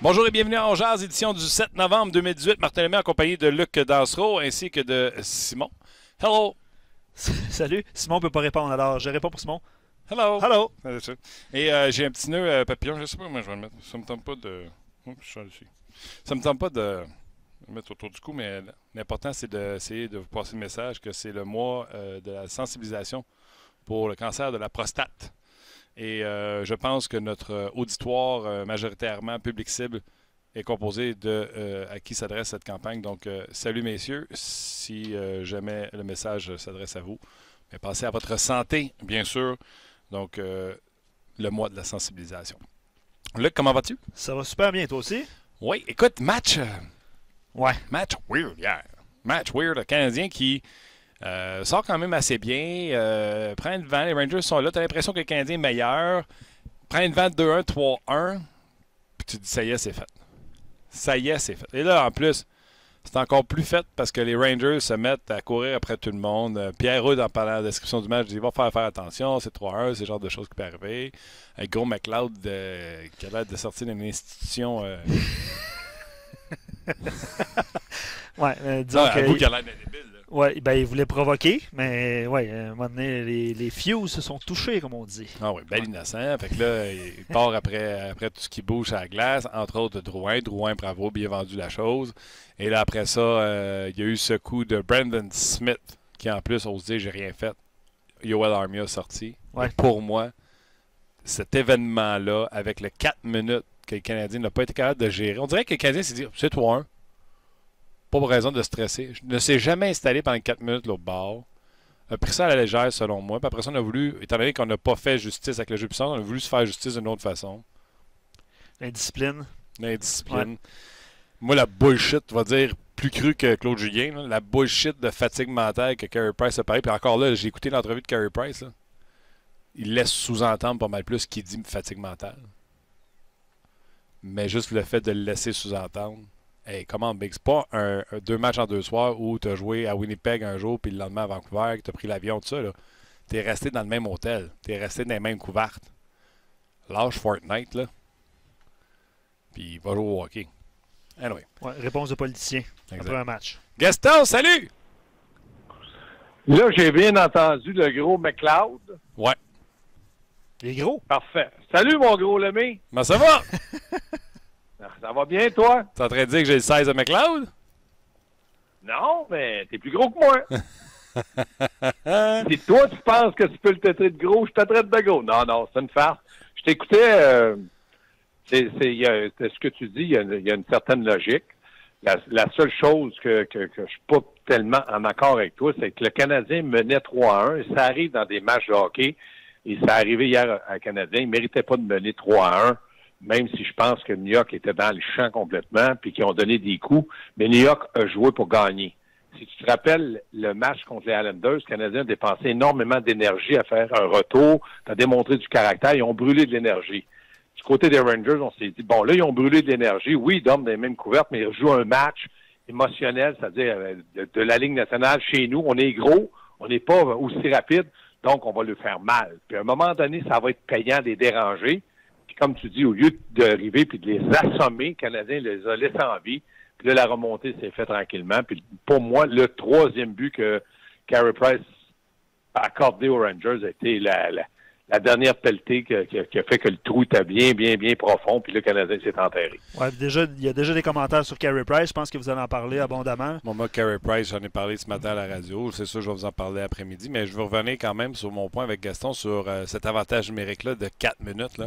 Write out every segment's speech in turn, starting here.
Bonjour et bienvenue à On Jazz, édition du 7 novembre 2018. Martin Lemay en compagnie de Luc Dansereau ainsi que de Simon. Hello! Salut, Simon peut pas répondre, alors je réponds pour Simon. Hello! Hello! Et j'ai un petit nœud papillon, je sais pas comment je vais le mettre. Ça me tente pas de. Oups, je suis ici. Ça me tente pas de le mettre autour du cou, mais l'important c'est d'essayer de vous passer le message que c'est le mois de la sensibilisation pour le cancer de la prostate. Et je pense que notre auditoire, majoritairement public cible, est composé de à qui s'adresse cette campagne. Donc, salut messieurs, si jamais le message s'adresse à vous, mais pensez à votre santé, bien sûr. Donc, le mois de la sensibilisation. Luc, comment vas-tu? Ça va super bien, toi aussi? Oui, écoute, match weird hier. Match weird, le Canadien qui sort quand même assez bien. Prend le vent, les Rangers sont là. Tu as l'impression que le Canadien est meilleur. Prend le vent 2-1, 3-1. Puis tu te dis, ça y est, c'est fait. Ça y est, c'est fait. Et là, en plus, c'est encore plus fait parce que les Rangers se mettent à courir après tout le monde. Pierre Rudd, en parlant de la description du match, dit il va faire attention, c'est 3-1, c'est le genre de choses qui peut arriver. Avec Gros McLeod qui a l'air de sortir d'une institution. Ouais, disons que. Avoue qu'il a l'air d'un débile. Ouais, ben il voulait provoquer, mais ouais, à un moment donné, les fuses se sont touchés, comme on dit. Ah oui, bel innocent. Fait que là, il part après tout ce qui bouge à la glace, entre autres de Drouin. Drouin, bravo, bien vendu la chose. Et là, après ça, il y a eu ce coup de Brandon Smith, qui en plus, on se dit, j'ai rien fait. Yoel Armia a sorti. Ouais. Pour moi, cet événement-là, avec le 4 minutes que le Canadien n'a pas été capable de gérer, on dirait que le Canadien s'est dit, c'est 3-1. Pas pour raison de stresser. Je ne s'est jamais installé pendant 4 minutes l'autre bord. A pris ça à la légère, selon moi. Puis après ça, on a voulu, étant donné qu'on n'a pas fait justice avec le jeu puissant, on a voulu se faire justice d'une autre façon. L'indiscipline. L'indiscipline. Ouais. Moi, la bullshit, va dire plus cru que Claude Julien. Là, la bullshit de fatigue mentale que Carey Price a parlé. Puis encore là, j'ai écouté l'entrevue de Carey Price. Là. Il laisse sous-entendre pas mal plus qu'il dit fatigue mentale. Mais juste le fait de le laisser sous-entendre. Hey, comment Big? C'est pas deux matchs en 2 soirs où tu as joué à Winnipeg un jour puis le lendemain à Vancouver, que tu as pris l'avion, tout ça. Tu es resté dans le même hôtel. Tu es resté dans les mêmes couvertes. Lâche Fortnite, là. Puis va jouer au hockey. Anyway. Ouais, réponse de politicien Exact. après un match. Gaston, salut! Là, j'ai bien entendu le gros McLeod. Ouais. Les gros. Parfait. Salut, mon gros Lemay. Ben, ça va? Ça va bien, toi? T'es en train de dire que j'ai le 16 de McLeod? Non, mais t'es plus gros que moi. Si toi, tu penses que tu peux le traiter de gros, je te traite de gros. Non, non, c'est une farce. Je t'écoutais. Ce que tu dis, il y a une certaine logique. La seule chose que je suis pas tellement en accord avec toi, c'est que le Canadien menait 3-1. Et ça arrive dans des matchs de hockey. Et ça arrivé hier à Canadien. Il ne méritait pas de mener 3-1. Même si je pense que New York était dans le champ complètement, puis qu'ils ont donné des coups, mais New York a joué pour gagner. Si tu te rappelles le match contre les Islanders, les Canadiens ont dépensé énormément d'énergie à faire un retour, à démontrer du caractère, ils ont brûlé de l'énergie. Du côté des Rangers, on s'est dit, bon, là, ils ont brûlé de l'énergie, oui, ils dorment dans les mêmes couvertes, mais ils rejouent un match émotionnel, c'est-à-dire de la Ligue nationale chez nous, on est gros, on n'est pas aussi rapide, donc on va le faire mal. Puis à un moment donné, ça va être payant de les déranger. Puis comme tu dis, au lieu d'arriver puis de les assommer, le Canadien les a laissés en vie. Puis là, la remontée s'est faite tranquillement. Puis pour moi, le troisième but que Carey Price a accordé aux Rangers a été la dernière pelletée qui a fait que le trou était bien profond. Puis le Canadien s'est enterré. Ouais, il y a déjà des commentaires sur Carey Price. Je pense que vous allez en parler abondamment. Moi, Carey Price, j'en ai parlé ce matin à la radio. C'est sûr, je vais vous en parler après-midi. Mais je veux revenir quand même sur mon point avec Gaston sur cet avantage numérique-là de 4 minutes. Là.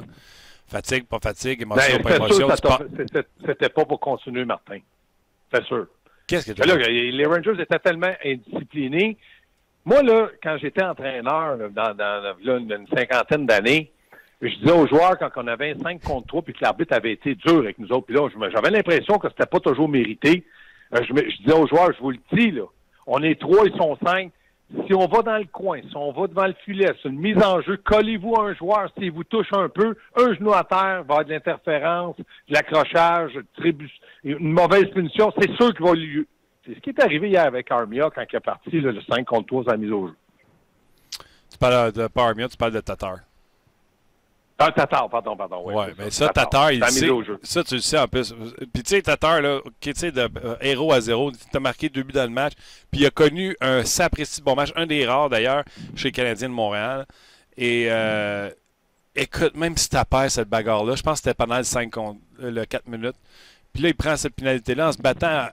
Fatigue, pas fatigue, émotion, pas émotion. C'était pas pour continuer, Martin. C'est sûr. Qu'est-ce que tu là, les Rangers étaient tellement indisciplinés. Moi, là, quand j'étais entraîneur dans une cinquantaine d'années, je disais aux joueurs, quand on avait un 5 contre 3 puis que l'arbitre avait été dur avec nous autres, puis là, j'avais l'impression que c'était pas toujours mérité. Je disais aux joueurs, je vous le dis, là, on est 3, ils sont 5. Si on va dans le coin, si on va devant le filet, c'est une mise en jeu, collez-vous à un joueur, s'il vous touche un peu, un genou à terre, va y avoir de l'interférence, de l'accrochage, une mauvaise punition, c'est sûr qu'il va lieu. C'est ce qui est arrivé hier avec Armia quand il est parti, là, le 5 contre 3 à la mise au jeu. Tu parles de pas Armia, tu parles de Tatar. Ah, Tatar, pardon. Ouais, mais ça, Tatar, il sait. Jeu. Ça, tu le sais en plus. Puis, tu sais, Tatar, là, tu sais, de héros à zéro, il a marqué 2 buts dans le match. Puis, il a connu un sapristi bon match, un des rares d'ailleurs, chez les Canadiens de Montréal. Et, écoute, même si tu perds cette bagarre-là, je pense que c'était pendant le 4 minutes. Puis là, il prend cette pénalité-là en se battant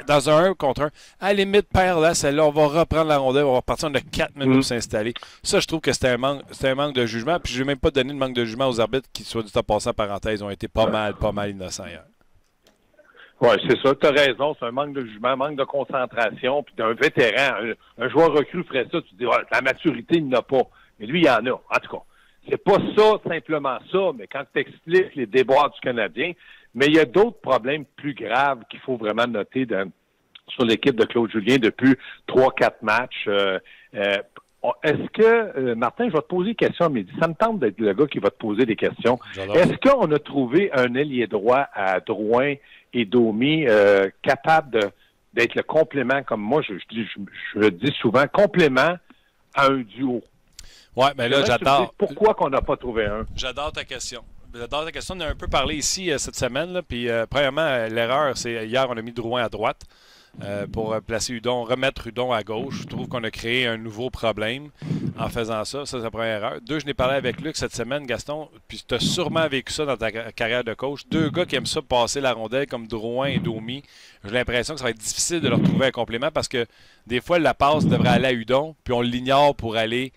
dans un 1 contre 1. À la limite, perd là, celle-là, on va reprendre la rondelle, on va repartir, on a 4 minutes pour s'installer. Ça, je trouve que c'était un manque de jugement. Puis je n'ai même pas donné de manque de jugement aux arbitres qui, soit dit en passant parenthèse, ont été pas mal innocents hier. Oui, c'est ça, tu as raison, c'est un manque de jugement, un manque de concentration, puis d'un vétéran, un joueur recru ferait ça, tu te dis, la maturité, il n'a pas. Mais lui, il en a, en tout cas. C'est pas ça, simplement ça, mais quand tu expliques les déboires du Canadien, mais il y a d'autres problèmes plus graves qu'il faut vraiment noter sur l'équipe de Claude Julien depuis 3-4 matchs. Est-ce que, Martin, je vais te poser une question à midi. Ça me tente d'être le gars qui va te poser des questions. Est-ce qu'on a trouvé un ailier droit à Drouin et Domi capable d'être le complément, comme moi, je le dis souvent, complément à un duo? Oui, mais là, j'adore. Pourquoi qu'on n'a pas trouvé un? J'adore ta question. J'adore ta question. On a un peu parlé ici cette semaine. Là, puis, premièrement, l'erreur, c'est hier, on a mis Drouin à droite pour placer Hudon, remettre Hudon à gauche. Je trouve qu'on a créé un nouveau problème en faisant ça. Ça, c'est la première erreur. 2, je n'ai parlé avec Luc cette semaine, Gaston. Puis, tu as sûrement vécu ça dans ta carrière de coach. 2 gars qui aiment ça passer la rondelle comme Drouin et Domi. J'ai l'impression que ça va être difficile de leur trouver un complément parce que des fois, la passe devrait aller à Hudon, puis on l'ignore pour aller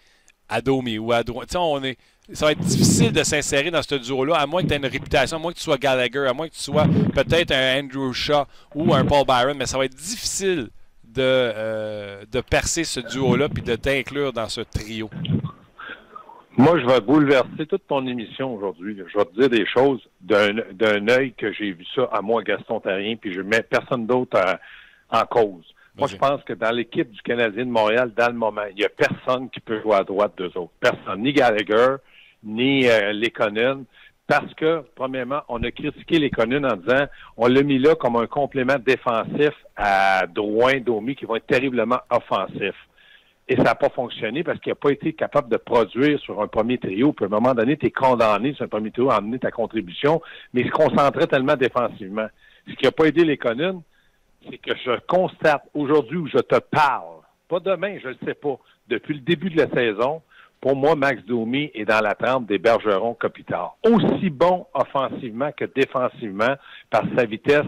à Domi ou à Drouin. Tu sais, ça va être difficile de s'insérer dans ce duo-là, à moins que tu aies une réputation, à moins que tu sois Gallagher, à moins que tu sois peut-être un Andrew Shaw ou un Paul Byron, mais ça va être difficile de percer ce duo-là puis de t'inclure dans ce trio. Moi, je vais bouleverser toute ton émission aujourd'hui. Je vais te dire des choses d'un œil que j'ai vu ça à moi, Gaston Therrien, puis je mets personne d'autre en cause. Moi, je pense que dans l'équipe du Canadien de Montréal, dans le moment, il n'y a personne qui peut jouer à droite d'eux autres. Personne. Ni Gallagher, ni Lekonen. Parce que, premièrement, on a critiqué Lekonen en disant on l'a mis là comme un complément défensif à Drouin, Domi, qui vont être terriblement offensifs. Et ça n'a pas fonctionné parce qu'il n'a pas été capable de produire sur un premier trio. Puis à un moment donné, tu es condamné sur un premier trio à emmener ta contribution, mais il se concentrait tellement défensivement. Ce qui n'a pas aidé Lekonen, c'est que je constate aujourd'hui où je te parle, pas demain, je ne le sais pas, depuis le début de la saison, pour moi, Max Domi est dans la trempe des Bergeron Kopitar. Aussi bon offensivement que défensivement par sa vitesse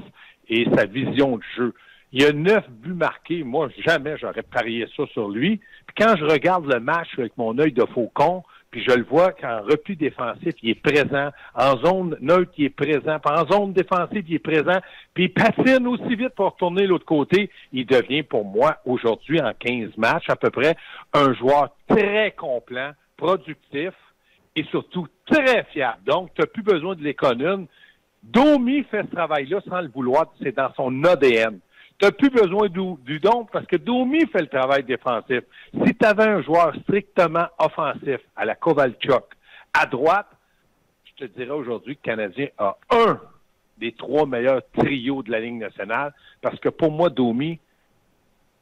et sa vision de jeu. Il y a 9 buts marqués. Moi, jamais j'aurais parié ça sur lui. Puis quand je regarde le match avec mon œil de faucon, puis je le vois qu'en repli défensif, il est présent. En zone neutre, il est présent. Puis en zone défensive, il est présent. Puis il patine aussi vite pour retourner de l'autre côté. Il devient, pour moi, aujourd'hui, en 15 matchs, à peu près, un joueur très complet, productif et surtout très fiable. Donc, tu n'as plus besoin de l'économie. Domi fait ce travail-là sans le vouloir. C'est dans son ADN. Tu n'as plus besoin du don parce que Domi fait le travail défensif. Si tu avais un joueur strictement offensif à la Kovalchuk, à droite, je te dirais aujourd'hui que le Canadien a un des 3 meilleurs trios de la Ligue nationale parce que pour moi, Domi,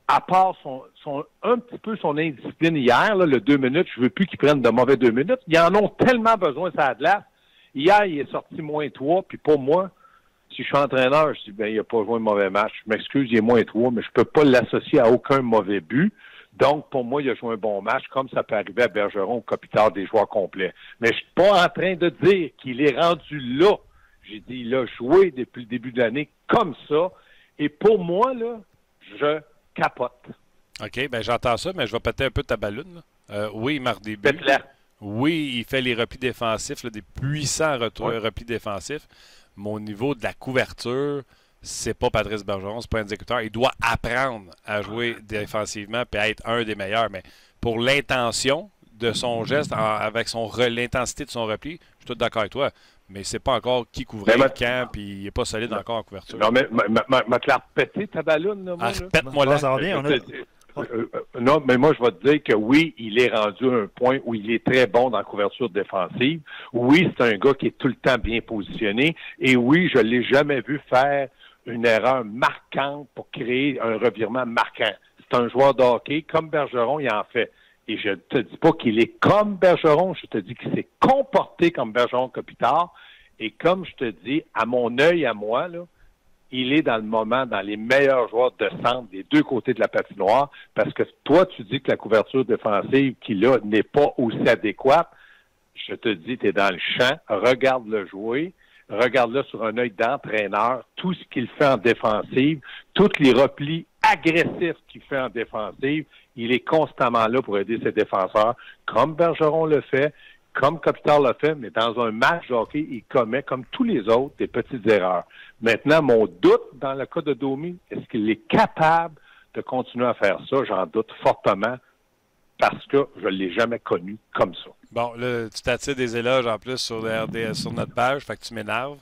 à part un petit peu son indiscipline hier, là, le 2 minutes, je veux plus qu'ils prennent de mauvais 2 minutes. Ils en ont tellement besoin, ça a de glace. Hier, il est sorti -3, puis pour moi, si je suis entraîneur, je dis, il n'a pas joué un mauvais match. Je m'excuse, il est -3, mais je ne peux pas l'associer à aucun mauvais but. Donc, pour moi, il a joué un bon match, comme ça peut arriver à Bergeron ou Kopitar, des joueurs complets. Mais je ne suis pas en train de dire qu'il est rendu là. J'ai dit, il a joué depuis le début de l'année comme ça. Et pour moi, là, je capote. OK, bien j'entends ça, mais je vais péter un peu ta balloune. Oui, il marque des buts. Oui, il fait les replis défensifs, là, des puissants replis défensifs. Mais au niveau de la couverture, c'est pas Patrice Bergeron, c'est pas un exécuteur. Il doit apprendre à jouer défensivement et à être un des meilleurs. Mais pour l'intention de son geste, avec l'intensité de son repli, je suis tout d'accord avec toi. Mais c'est pas encore qui couvrait le camp, puis il n'est pas solide encore en couverture. Non, mais ma te la repéter ta balloune, là, moi. Répète-moi là. Ça va bien, non, mais moi, je vais te dire que oui, il est rendu à un point où il est très bon dans la couverture défensive. Oui, c'est un gars qui est tout le temps bien positionné. Et oui, je ne l'ai jamais vu faire une erreur marquante pour créer un revirement marquant. C'est un joueur de hockey. Comme Bergeron, il en fait. Et je te dis pas qu'il est comme Bergeron, je te dis qu'il s'est comporté comme Bergeron Kopitar. Et comme je te dis, à mon œil, à moi, là, il est dans le moment dans les meilleurs joueurs de centre des deux côtés de la patinoire, parce que toi, tu dis que la couverture défensive qu'il a n'est pas aussi adéquate. Je te dis, tu es dans le champ, regarde-le jouer, regarde-le sur un œil d'entraîneur, tout ce qu'il fait en défensive, tous les replis agressifs qu'il fait en défensive, il est constamment là pour aider ses défenseurs, comme Bergeron le fait, comme Kopitar l'a fait, mais dans un match de hockey, il commet, comme tous les autres, des petites erreurs. Maintenant, mon doute dans le cas de Domi, est-ce qu'il est capable de continuer à faire ça? J'en doute fortement parce que je ne l'ai jamais connu comme ça. Bon, là, tu t'attires des éloges en plus sur le RDS, sur notre page, fait que tu m'énerves.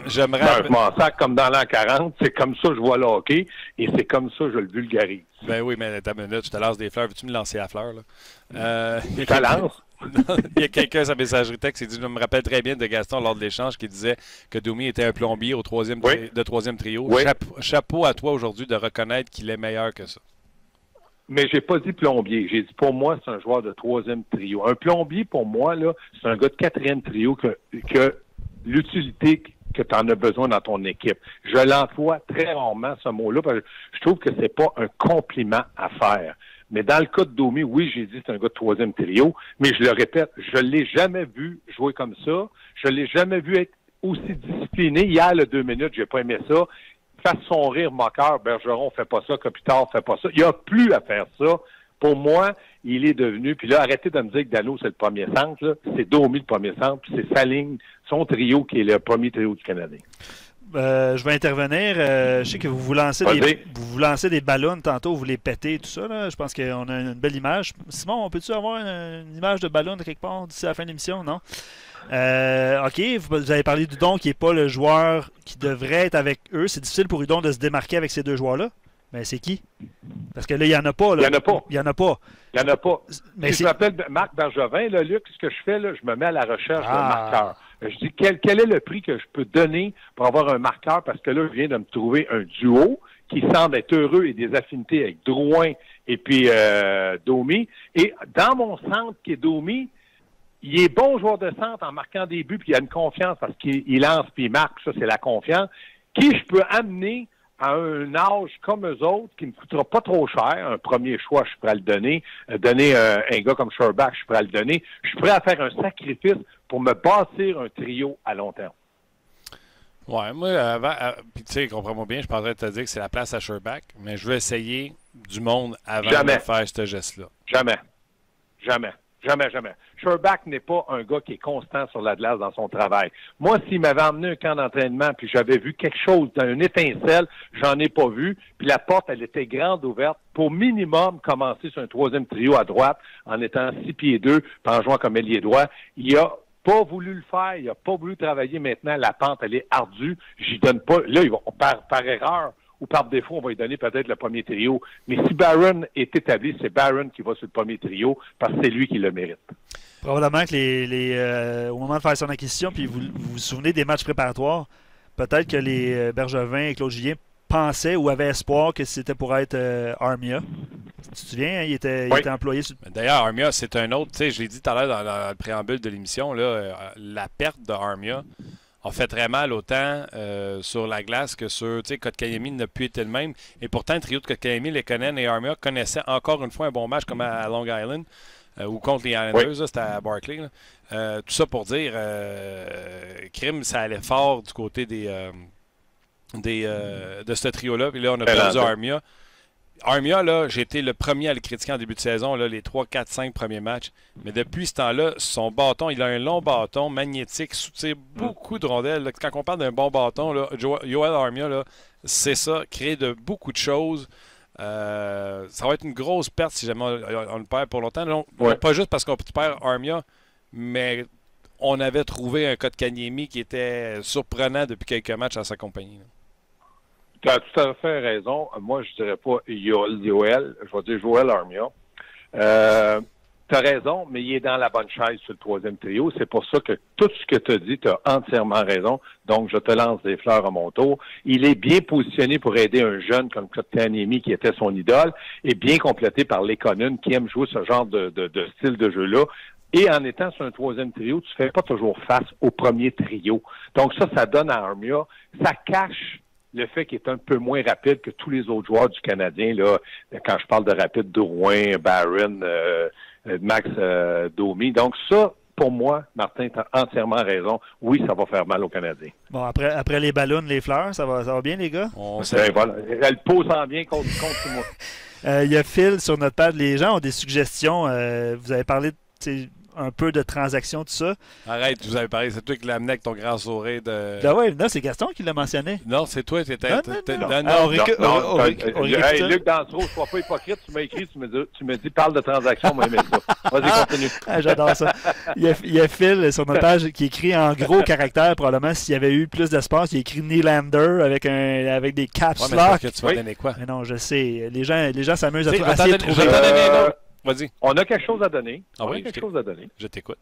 J'aimerais... Je m'en sers comme dans l'an 40, c'est comme ça que je vois le hockey et c'est comme ça que je le vulgarise. Ben oui, mais ta minute, tu te lances des fleurs. Veux-tu me lancer la fleur, là? Je te lance? Il y a quelqu'un sur sa messagerie texte qui dit, je me rappelle très bien de Gaston lors de l'échange qui disait que Domi était un plombier au troisième trio. Oui. Chapeau à toi aujourd'hui de reconnaître qu'il est meilleur que ça. Mais j'ai pas dit plombier. J'ai dit, pour moi, c'est un joueur de troisième trio. Un plombier, pour moi, là, c'est un gars de quatrième trio que l'utilité que tu en as besoin dans ton équipe. Je l'emploie très rarement, ce mot-là, parce que je trouve que c'est pas un compliment à faire. Mais dans le cas de Domi, oui, j'ai dit c'est un gars de troisième trio, mais je le répète, je l'ai jamais vu jouer comme ça. Je l'ai jamais vu être aussi discipliné. Hier, le 2 minutes, j'ai pas aimé ça. Fasse son rire moqueur, Bergeron fait pas ça, Kopitar fait pas ça. Il n'y a plus à faire ça. Pour moi, il est devenu, puis là, arrêtez de me dire que Dano, c'est le premier centre, là. C'est Domi le premier centre, puis c'est sa ligne, son trio qui est le premier trio du Canadien. Je vais intervenir. Je sais que vous lancez des ballons tantôt, vous les pétez, tout ça. Là. Je pense qu'on a une belle image. Simon, peut-tu avoir une image de ballon de quelque part d'ici la fin de l'émission? Non? OK, vous avez parlé d'Udon qui n'est pas le joueur qui devrait être avec eux. C'est difficile pour Udon de se démarquer avec ces deux joueurs-là. Mais c'est qui? Parce que là, il n'y en a pas. Là. Il n'y en a pas. Il n'y en a pas. Il n'y en a pas. Mais si je m'appelle Marc Bergevin, là, Luc, ce que je fais, là, je me mets à la recherche d'un marqueur. Je dis, quel est le prix que je peux donner pour avoir un marqueur? Parce que là, je viens de me trouver un duo qui semble être heureux et des affinités avec Drouin et puis Domi. Et dans mon centre qui est Domi, il est bon joueur de centre en marquant des buts, puis il a une confiance parce qu'il lance puis il marque. Ça, c'est la confiance. Qui je peux amener à un âge comme eux autres, qui ne me coûtera pas trop cher. Un premier choix, je suis prêt à le donner. Donner un gars comme Sherbach, je suis prêt à le donner. Je suis prêt à faire un sacrifice pour me bâtir un trio à long terme. Ouais, moi, avant, puis tu sais, comprends-moi bien, je suis en train de te dire que c'est la place à Sherbach, mais je veux essayer du monde avant de faire ce geste-là. Jamais. Sherbach n'est pas un gars qui est constant sur la glace dans son travail. Moi, s'il m'avait emmené un camp d'entraînement puis j'avais vu quelque chose dans une étincelle, j'en ai pas vu. Puis la porte, elle était grande ouverte pour minimum commencer sur un troisième trio à droite en étant 6 pieds 2 puis en jouant comme ailier droit. Il a pas voulu le faire. Il a pas voulu travailler maintenant. La pente, elle est ardue. J'y donne pas. Là, ils vont par erreur ou par défaut, on va lui donner peut-être le premier trio. Mais si Barron est établi, c'est Barron qui va sur le premier trio parce que c'est lui qui le mérite. Probablement que au moment de faire son acquisition, puis vous vous souvenez des matchs préparatoires, peut-être que les Bergevin et Claude Julien pensaient ou avaient espoir que c'était pour être Armia. Tu te souviens, hein, il était employé sur... D'ailleurs, Armia, c'est un autre, tu sais, je l'ai dit tout à l'heure dans le préambule de l'émission, là, la perte de Armia a fait très mal autant sur la glace que sur, tu sais, Kotkaniemi n'a plus été le même. Et pourtant, le trio de Kotkaniemi, Lekonen et Armia connaissaient encore une fois un bon match comme à Long Island. Ou contre les Islanders, c'était à Barclay. Tout ça pour dire, crime, ça allait fort du côté de ce trio-là. Puis là, on a perdu Armia. Armia, là, j'ai été le premier à le critiquer en début de saison, là, les 3, 4, 5 premiers matchs. Mais depuis ce temps-là, son bâton, il a un long bâton magnétique, soutire beaucoup de rondelles. Là. Quand on parle d'un bon bâton, là, Joel Armia, là, c'est ça, créer de beaucoup de choses. Ça va être une grosse perte si jamais on le perd pour longtemps. Donc, pas juste parce qu'on perd Armia, mais on avait trouvé un Kotkaniemi qui était surprenant depuis quelques matchs à sa compagnie. Tu as tout à fait raison. Moi, je dirais pas Joel, je vais dire Joel Armia. tu as raison, mais il est dans la bonne chaise sur le troisième trio. C'est pour ça que tout ce que tu as dit, tu as entièrement raison. Donc, je te lance des fleurs à mon tour. Il est bien positionné pour aider un jeune comme Kotkaniemi, qui était son idole, et bien complété par Lekonen, qui aime jouer ce genre de style de jeu-là. Et en étant sur un troisième trio, tu ne fais pas toujours face au premier trio. Donc ça donne à Armia, ça cache le fait qu'il est un peu moins rapide que tous les autres joueurs du Canadien. Là, quand je parle de rapide, Drouin, Barron, Max Domi. Donc ça, pour moi, Martin, tu as entièrement raison. Oui, ça va faire mal aux Canadiens. Bon, après les ballons, les fleurs, ça va bien, les gars? Voilà. Elle pose en bien contre moi. Il y a Phil sur notre page. Les gens ont des suggestions. Vous avez parlé un peu de transactions, tout ça. Arrête, vous avez parlé, c'est toi qui l'as amené avec ton grand sourire de... Ben ouais, non, c'est Gaston qui l'a mentionné. Non, c'est toi, t'étais... Luc Dansereau, je ne sois pas hypocrite, tu m'as écrit, tu me dis, parle de transactions, moi, aimé ça. Vas-y, continue. J'adore ça. Il y a Phil sur notre page qui écrit en gros caractères, probablement, s'il y avait eu plus d'espace, il écrit Nylander avec des caps lock. Tu vas donner quoi? Mais non, je sais. Les gens s'amusent à essayer de trouver... Vas-y. On a quelque chose à donner. Je t'écoute.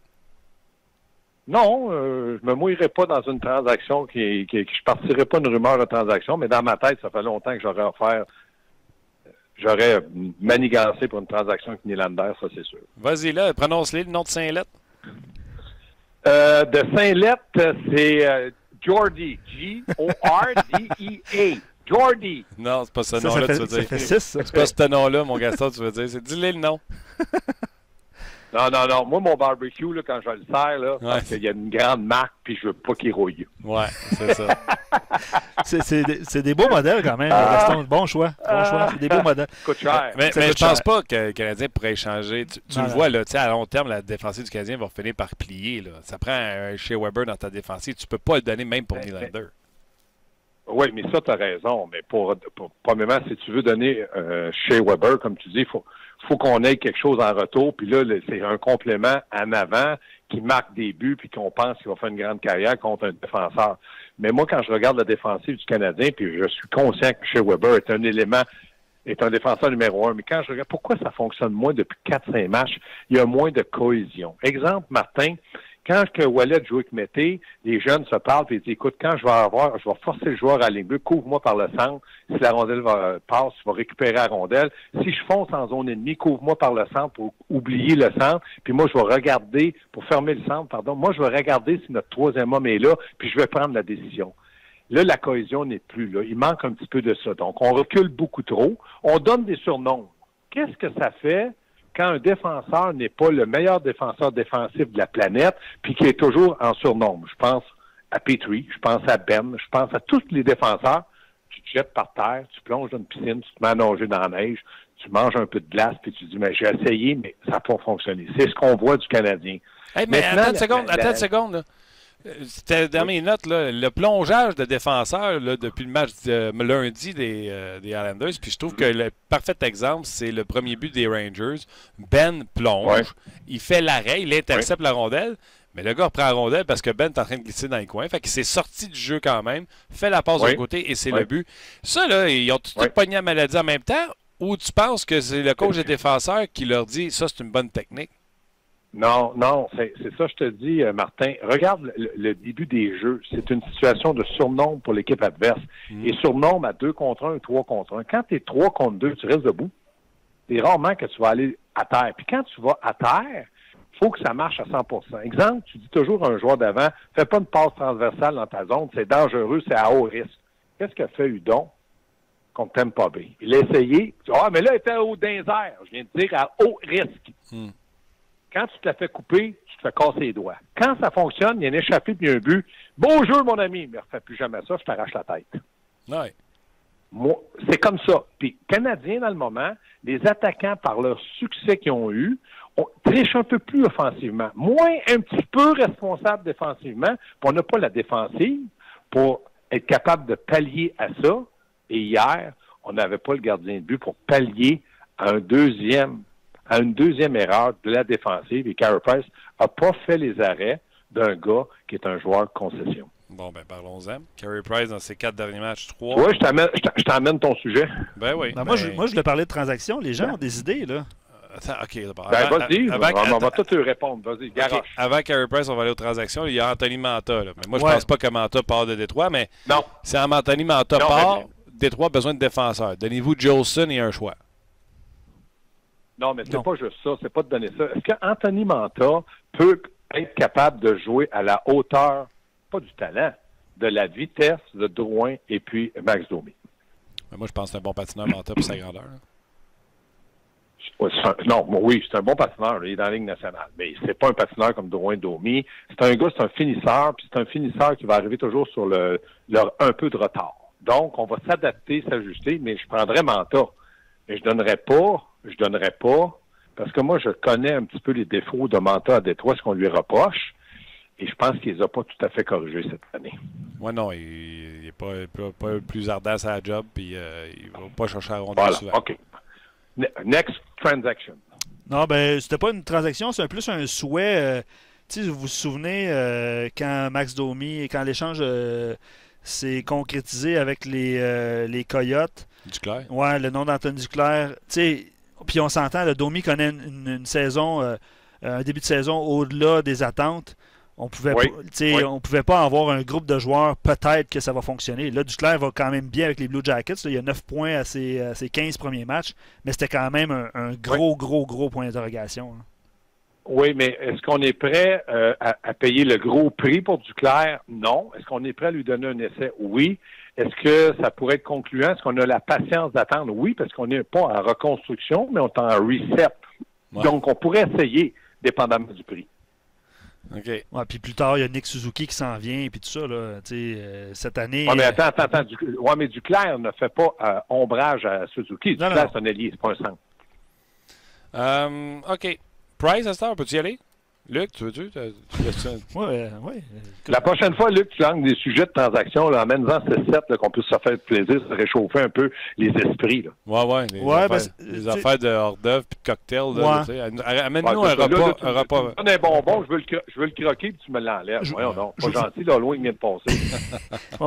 Non, je me mouillerai pas dans une transaction je partirai pas une rumeur de transaction, mais dans ma tête, ça fait longtemps que j'aurais manigancé pour une transaction avec Nylander, ça c'est sûr. Vas-y là, prononce-les, le nom de Saint-Lett. De Saint-Lett, c'est Jordy. G-O-R-D-E-A. Jordy. Non, c'est pas ce nom-là, tu veux dire. Ça fait 6, ça. C'est pas ce nom-là, mon Gaston, tu veux dire. Dis-le le nom. Non. Moi, mon barbecue, là, quand je le sers, là, parce qu'il y a une grande marque, puis je veux pas qu'il rouille. Ouais, c'est ça. c'est des beaux modèles, quand même, Gaston. Bon choix. C'est des beaux modèles. Coûte cher. Mais je pense pas que le Canadien pourrait échanger. Tu le vois, là, à long terme, la défensive du Canadien va finir par plier. Là. Ça prend un Shea Weber dans ta défensive. Tu peux pas le donner même pour Nylander. Oui, mais ça, tu as raison. Mais premièrement, si tu veux donner Shea Weber, comme tu dis, il faut qu'on ait quelque chose en retour. Puis là, c'est un complément en avant qui marque des buts puis qu'on pense qu'il va faire une grande carrière contre un défenseur. Mais moi, quand je regarde la défensive du Canadien, puis je suis conscient que Shea Weber est un défenseur numéro 1. Mais quand je regarde pourquoi ça fonctionne moins depuis 4-5 matchs, il y a moins de cohésion. Exemple, Martin, quand Wallet joue avec Mété, les jeunes se parlent et disent, écoute, quand je vais forcer le joueur à la ligne bleue, couvre-moi par le centre. Si la rondelle passe, je vais récupérer la rondelle. Si je fonce en zone ennemie, couvre-moi par le centre pour oublier le centre. Puis moi, je vais regarder, pour fermer le centre, moi, je vais regarder si notre troisième homme est là, puis je vais prendre la décision. Là, la cohésion n'est plus là. Il manque un petit peu de ça. Donc, on recule beaucoup trop. On donne des surnoms. Qu'est-ce que ça fait quand un défenseur n'est pas le meilleur défenseur défensif de la planète, puis qui est toujours en surnombre? Je pense à Petrie, je pense à Ben, je pense à tous les défenseurs. Tu te jettes par terre, tu plonges dans une piscine, tu te mets à nager dans la neige, tu manges un peu de glace, puis tu dis, mais j'ai essayé, mais ça n'a pas fonctionné. C'est ce qu'on voit du Canadien. Hey, mais attends une seconde, là. C'était dans mes notes, là, le plongeage de défenseurs là, depuis le match de lundi des Islanders. Puis je trouve que le parfait exemple, c'est le premier but des Rangers. Ben plonge, il fait l'arrêt, il intercepte la rondelle, mais le gars reprend la rondelle parce que Ben est en train de glisser dans les coins. Fait qu'il s'est sorti du jeu quand même, fait la passe de côté et c'est le but. Ça, là, ils ont tout pogné la maladie en même temps, ou tu penses que c'est le coach des défenseurs qui leur dit ça, c'est une bonne technique? Non, c'est ça, je te dis, Martin. Regarde le début des jeux. C'est une situation de surnombre pour l'équipe adverse. Et surnombre à 2 contre 1, 3 contre 1. Quand tu es 3 contre 2, tu restes debout. C'est rarement que tu vas aller à terre. Puis quand tu vas à terre, il faut que ça marche à 100%. Exemple, tu dis toujours à un joueur d'avant, fais pas une passe transversale dans ta zone, c'est dangereux, c'est à haut risque. Qu'est-ce qu'a fait Hudon contre Tampa Bay? Il a essayé. Mais là, il était au désert. Je viens de dire à haut risque. Quand tu te la fais couper, tu te fais casser les doigts. Quand ça fonctionne, il y a une échappée puis un but. Beau jeu, mon ami, mais refais plus jamais ça, je t'arrache la tête. Ouais. Moi, c'est comme ça. Puis, Canadiens, dans le moment, les attaquants, par leur succès qu'ils ont eu, trichent un peu plus offensivement. Moins un petit peu responsable défensivement, puis on n'a pas la défensive pour être capable de pallier à ça. Et hier, on n'avait pas le gardien de but pour pallier à une deuxième erreur de la défensive, et Carey Price n'a pas fait les arrêts d'un gars qui est un joueur concession. Bon, ben parlons-en. Carey Price, dans ses 4 derniers matchs, 3. Oui, je t'amène ton sujet. Ben oui. Ben, moi, je voulais parler de transactions. Les gens ont des idées, là. Attends, OK. Vas-y, on va tout te répondre. Vas-y, garoche. Okay. Avant Carey Price, on va aller aux transactions. Il y a Anthony Manta. Là. Mais moi, je pense pas que Manta part de Détroit, mais si Anthony Manta part, Détroit a besoin de défenseurs. Donnez-vous Jolson et un choix. Non, mais c'est pas juste ça. C'est pas de donner ça. Est-ce qu'Anthony Manta peut être capable de jouer à la hauteur, pas du talent, de la vitesse de Drouin et puis Max Domi? Mais moi, je pense que c'est un bon patineur Manta pour sa grandeur. Oui, c'est un bon patineur. Il est dans la Ligue nationale. Mais c'est pas un patineur comme Drouin Domi. C'est un gars, c'est un finisseur, puis c'est un finisseur qui va arriver toujours sur un peu de retard. Donc, on va s'adapter, s'ajuster, mais je prendrais Manta. Mais je donnerais pas, parce que moi, je connais un petit peu les défauts de Manta à Détroit, ce qu'on lui reproche, et je pense qu'il les a pas tout à fait corrigés cette année. Oui, non, il n'est pas le plus ardent à sa job, puis il va pas chercher à rondelle souvent. OK. Next transaction. Non, ben, c'était pas une transaction, c'est plus un souhait. Tu sais, vous vous souvenez quand Max Domi, quand l'échange s'est concrétisé avec les Coyotes. Duclair. Ouais, le nom d'Anthony Duclair. Tu sais, puis on s'entend, le Domi connaît une saison, un début de saison au-delà des attentes. On pouvait on pouvait pas avoir un groupe de joueurs, peut-être que ça va fonctionner. Là, Duclair va quand même bien avec les Blue Jackets. Là, il y a 9 points à ses 15 premiers matchs, mais c'était quand même un gros point d'interrogation. Hein. Oui, mais est-ce qu'on est prêt à payer le gros prix pour Duclair? Non. Est-ce qu'on est prêt à lui donner un essai? Oui. Est-ce que ça pourrait être concluant? Est-ce qu'on a la patience d'attendre? Oui, parce qu'on n'est pas en reconstruction, mais on est en reset. Ouais. Donc, on pourrait essayer, dépendamment du prix. OK. Ouais, puis plus tard, il y a Nick Suzuki qui s'en vient, puis tout ça, là. Cette année. Oui, mais attends. Mais Duclair ne fait pas ombrage à Suzuki. Duclair, c'est un allié, c'est pas un centre. OK. Price, à cette heure, peux-tu y aller? Luc, tu veux-tu? Oui. La prochaine fois, Luc, tu langues des sujets de transaction, là, amène-en 6-7, qu'on puisse se faire plaisir, se réchauffer un peu les esprits. Là. Ouais. Les affaires de hors-d'œuvre et de cocktails. Là, amène-nous un repas. Un bonbon, je veux le croquer puis tu me l'enlèves. Voyons donc. Pas gentil, là, loin, il vient de passer.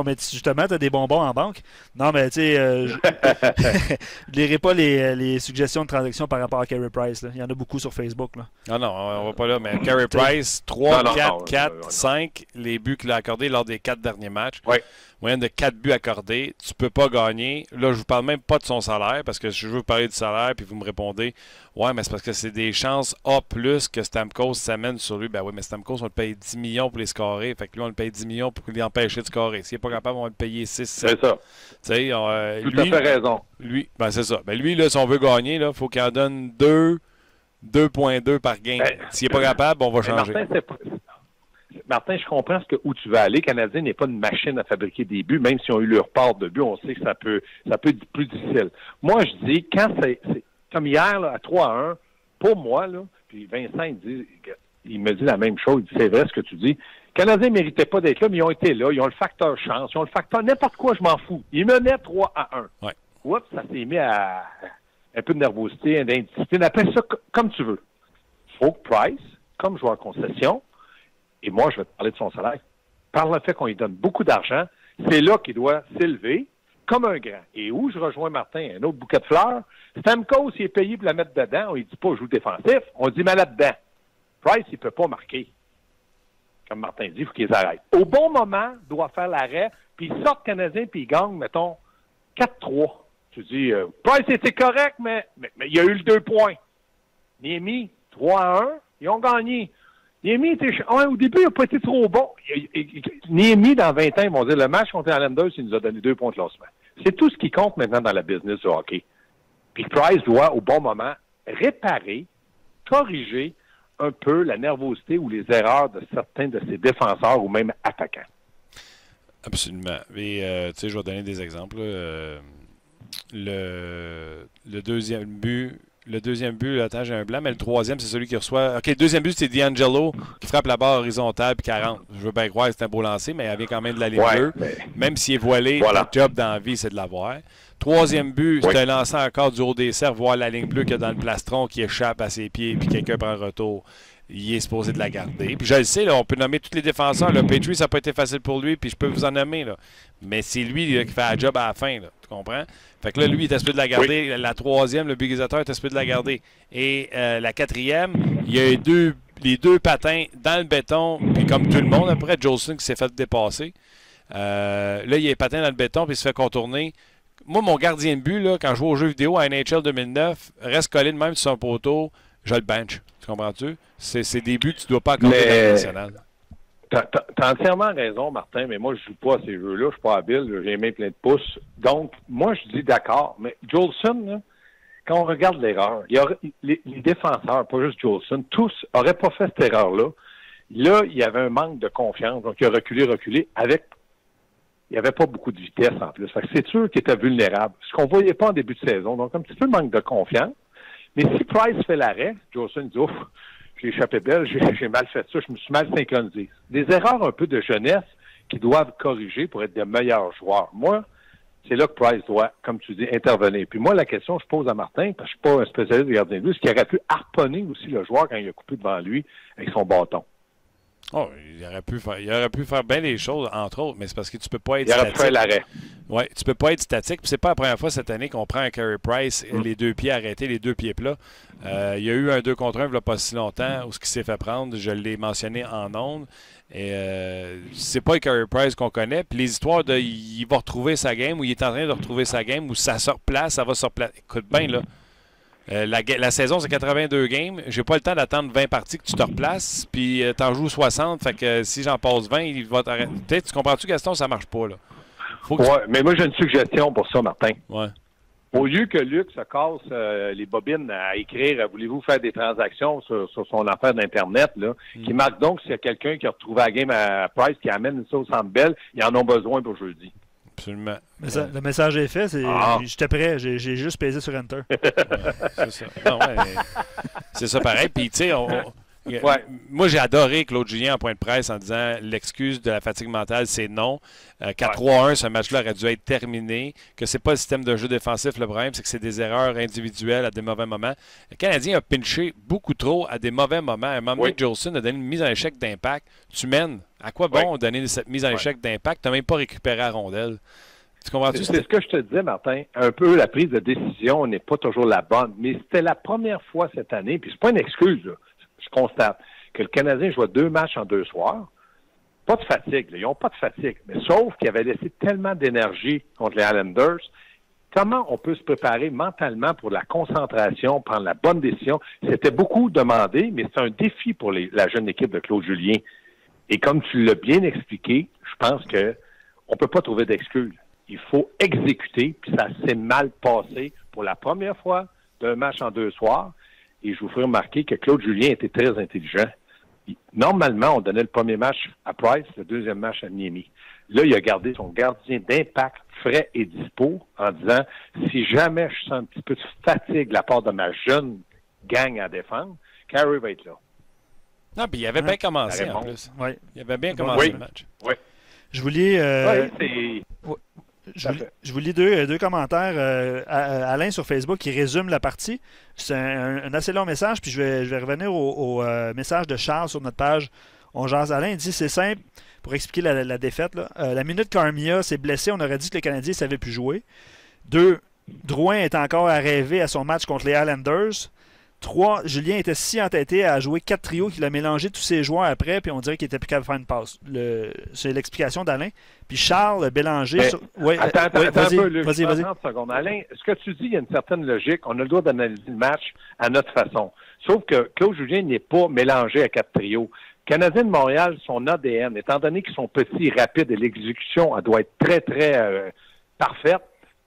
Mais justement, tu as des bonbons en banque. Non, mais tu sais, je ne lirai pas les suggestions de transaction par rapport à Carey Price. Là. Il y en a beaucoup sur Facebook. Là. Non, on va pas là, mais Carey Price, 3, 4, 5, les buts qu'il a accordés lors des 4 derniers matchs. Oui. Moyenne de 4 buts accordés. Tu peux pas gagner. Là, je vous parle même pas de son salaire, parce que je veux vous parler du salaire, puis vous me répondez, ouais, mais c'est parce que c'est des chances A+, que Stamkos s'amène sur lui. Ben oui, mais Stamkos, on le paye 10 millions pour les scorer. Fait que lui, on le paye 10 millions pour l'empêcher de scorer. S'il n'est pas capable, on va le payer 6, 7. C'est ça. Tu sais, tout à fait raison. Lui, ben c'est ça. Ben lui, là, si on veut gagner, il faut qu'il en donne 2.2 par game. S'il n'est pas capable, on va changer. Martin, je comprends où tu veux aller. Le Canadien n'est pas une machine à fabriquer des buts, même s'ils ont eu leur part de buts, on sait que ça peut être plus difficile. Moi, je dis, quand c'est comme hier, là, à 3-1, pour moi, là, puis Vincent, il me dit la même chose, il dit, c'est vrai ce que tu dis. Les Canadiens ne méritaient pas d'être là, mais ils ont été là, ils ont le facteur chance, ils ont le facteur n'importe quoi, je m'en fous. Ils menaient 3-1. Ouais. Oups, ça s'est mis à un peu de nervosité, d'indiscipline. Appelle ça comme tu veux. Faut que Price, comme joueur concession, et moi, je vais te parler de son salaire, par le fait qu'on lui donne beaucoup d'argent, c'est là qu'il doit s'élever comme un grand. Et où je rejoins Martin, un autre bouquet de fleurs, Stamkos, il est payé pour la mettre dedans, on ne dit pas joue défensif, on dit mets là-dedans. Price, il ne peut pas marquer. Comme Martin dit, il faut qu'il les arrête. Au bon moment, il doit faire l'arrêt, puis il sort Canadien, puis il gagne, mettons, 4-3. Tu dis, Price était correct, mais il y a eu le 2 points. Niemi, 3-1, ils ont gagné. Niemi était... au début, il n'a pas été trop bon. Niemi, dans 20 ans, ils vont dire, le match contre les Islanders, il nous a donné 2 points de classement. C'est tout ce qui compte maintenant dans la business du hockey. Puis Price doit, au bon moment, réparer, corriger un peu la nervosité ou les erreurs de certains de ses défenseurs ou même attaquants. Absolument. Et, tu sais, je vais donner des exemples. Le deuxième but... attends, j'ai un blanc, mais le troisième, c'est celui qui reçoit... OK, le deuxième but, c'est D'Angelo qui frappe la barre horizontale puis 40. Je veux bien croire que c'est un beau lancer, mais il avait quand même de la ligne bleue. Même s'il est voilé, le job dans la vie, c'est de l'avoir. Troisième but, c'est un lancer encore du haut des cerfs, voir la ligne bleue qu'il y a dans le plastron qui échappe à ses pieds puis quelqu'un prend le retour. il est supposé de la garder. Puis je le sais, là, on peut nommer tous les défenseurs. Le Patriot, ça n'a pas été facile pour lui, puis je peux vous en nommer. Là. Mais c'est lui là, qui fait la job à la fin. Là, tu comprends? Fait que là, lui, il est supposé de la garder. Oui. La troisième, le biguisateur, est supposé de la garder. Et la quatrième, il y a les deux patins dans le béton. Puis comme tout le monde, après, Jolson qui s'est fait dépasser. Là, il y a les patins dans le béton, puis il se fait contourner. Moi, mon gardien de but, là, quand je joue aux jeux vidéo à NHL 2009, reste collé de même sur son poteau, je le bench. Tu comprends-tu? C'est des buts que tu ne dois pas accorder dans le national. T'as entièrement raison, Martin, mais moi, je joue pas à ces jeux-là. Je suis pas habile. J'ai les mains pleines de pouces. Donc, moi, je dis d'accord. Mais Jolson, là, quand on regarde l'erreur, les défenseurs, pas juste Jolson, tous n'auraient pas fait cette erreur-là. Là, il y avait un manque de confiance. Donc, il a reculé avec... Il n'y avait pas beaucoup de vitesse en plus. Fait que c'est sûr qu'il était vulnérable. Ce qu'on ne voyait pas en début de saison. Donc, un petit peu de manque de confiance. Mais si Price fait l'arrêt, Jolson dit « Ouf, j'ai échappé belle, j'ai mal fait ça, je me suis mal synchronisé. » Des erreurs un peu de jeunesse qu'ils doivent corriger pour être des meilleurs joueurs. Moi, c'est là que Price doit, comme tu dis, intervenir. Puis moi, la question que je pose à Martin, parce que je ne suis pas un spécialiste de gardien de but, c'est qu'il aurait pu harponner aussi le joueur quand il a coupé devant lui avec son bâton. Oh, il aurait pu faire bien les choses, entre autres, mais c'est parce que tu peux pas être statique. Il aurait pu faire l'arrêt. Oui, tu peux pas être statique. Puis c'est pas la première fois cette année qu'on prend un Carey Price, les deux pieds arrêtés, les deux pieds plats. Il y a eu un 2 contre 1 il n'y a pas si longtemps où ce qui s'est fait prendre, je l'ai mentionné en ondes. Et c'est pas le Carey Price qu'on connaît. Puis les histoires de il va retrouver sa game ou il est en train de retrouver sa game ou ça se replace, ça va se replacer. Écoute bien, là. La saison, c'est 82 games. J'ai pas le temps d'attendre 20 parties que tu te replaces, puis t'en joues 60. Fait que si j'en passe 20, il va t'arrêter. Peut-être, tu comprends-tu, Gaston, ça marche pas, là. Mais moi, j'ai une suggestion pour ça, Martin. Ouais. Au lieu que Luc se casse les bobines à écrire « Voulez-vous faire des transactions sur son affaire d'Internet? » qui marque donc s'il y a quelqu'un qui a retrouvé la game à Price, qui amène ça au Centre Bell, ils en ont besoin pour jeudi. Absolument. Le message est fait. J'étais prêt. J'ai juste pesé sur Enter. C'est ça. Non, c'est ça pareil. Puis, tu sais, moi, j'ai adoré Claude Julien en point de presse en disant l'excuse de la fatigue mentale, c'est non. 4-3-1, ce match-là aurait dû être terminé. Que c'est pas le système de jeu défensif le problème, c'est que c'est des erreurs individuelles à des mauvais moments. Le Canadien a pinché beaucoup trop à des mauvais moments. À un moment donné, Jolson a donné une mise en échec d'impact. Tu mènes. À quoi bon donner cette mise en échec d'impact? Tu n'as même pas récupéré la rondelle. Tu comprends-tu? C'est ce que je te disais, Martin. Un peu, la prise de décision n'est pas toujours la bonne. Mais c'était la première fois cette année, puis c'est pas une excuse, là. Je constate que le Canadien jouait 2 matchs en 2 soirs. Pas de fatigue. Là. Ils n'ont pas de fatigue. Mais sauf qu'ils avaient laissé tellement d'énergie contre les Islanders. Comment on peut se préparer mentalement pour la concentration, prendre la bonne décision? C'était beaucoup demandé, mais c'est un défi pour la jeune équipe de Claude Julien. Et comme tu l'as bien expliqué, je pense que on peut pas trouver d'excuses. Il faut exécuter, puis ça s'est mal passé pour la première fois d'un match en 2 soirs. Et je vous ferai remarquer que Claude Julien était très intelligent. Normalement, on donnait le premier match à Price, le deuxième match à Niemi. Là, il a gardé son gardien d'impact frais et dispo en disant « Si jamais je sens un petit peu de fatigue de la part de ma jeune gang à défendre, Carey va être là. » Non, puis il avait bien commencé en plus. Oui. Il avait bien commencé le match. Oui. Je vous lis... Je vous lis deux commentaires. Alain sur Facebook qui résume la partie. C'est un assez long message, puis je vais revenir au message de Charles sur notre page On Jase. Alain dit c'est simple pour expliquer la défaite. Là. La minute qu'Armia s'est blessé, on aurait dit que le Canadien ne savait plus jouer. 2, Drouin est encore à rêver à son match contre les Islanders. 3, Julien était si entêté à jouer 4 trios qu'il a mélangé tous ses joueurs après, puis on dirait qu'il était plus capable de faire une passe. C'est l'explication d'Alain. Puis Charles Bélanger... Attends un peu, Luc. Vas-y. 30 secondes. Alain, ce que tu dis, il y a une certaine logique. On a le droit d'analyser le match à notre façon. Sauf que Claude Julien n'est pas mélangé à 4 trios. Canadien de Montréal, son ADN, étant donné qu'ils sont petits et rapides et l'exécution elle doit être très, très parfaite,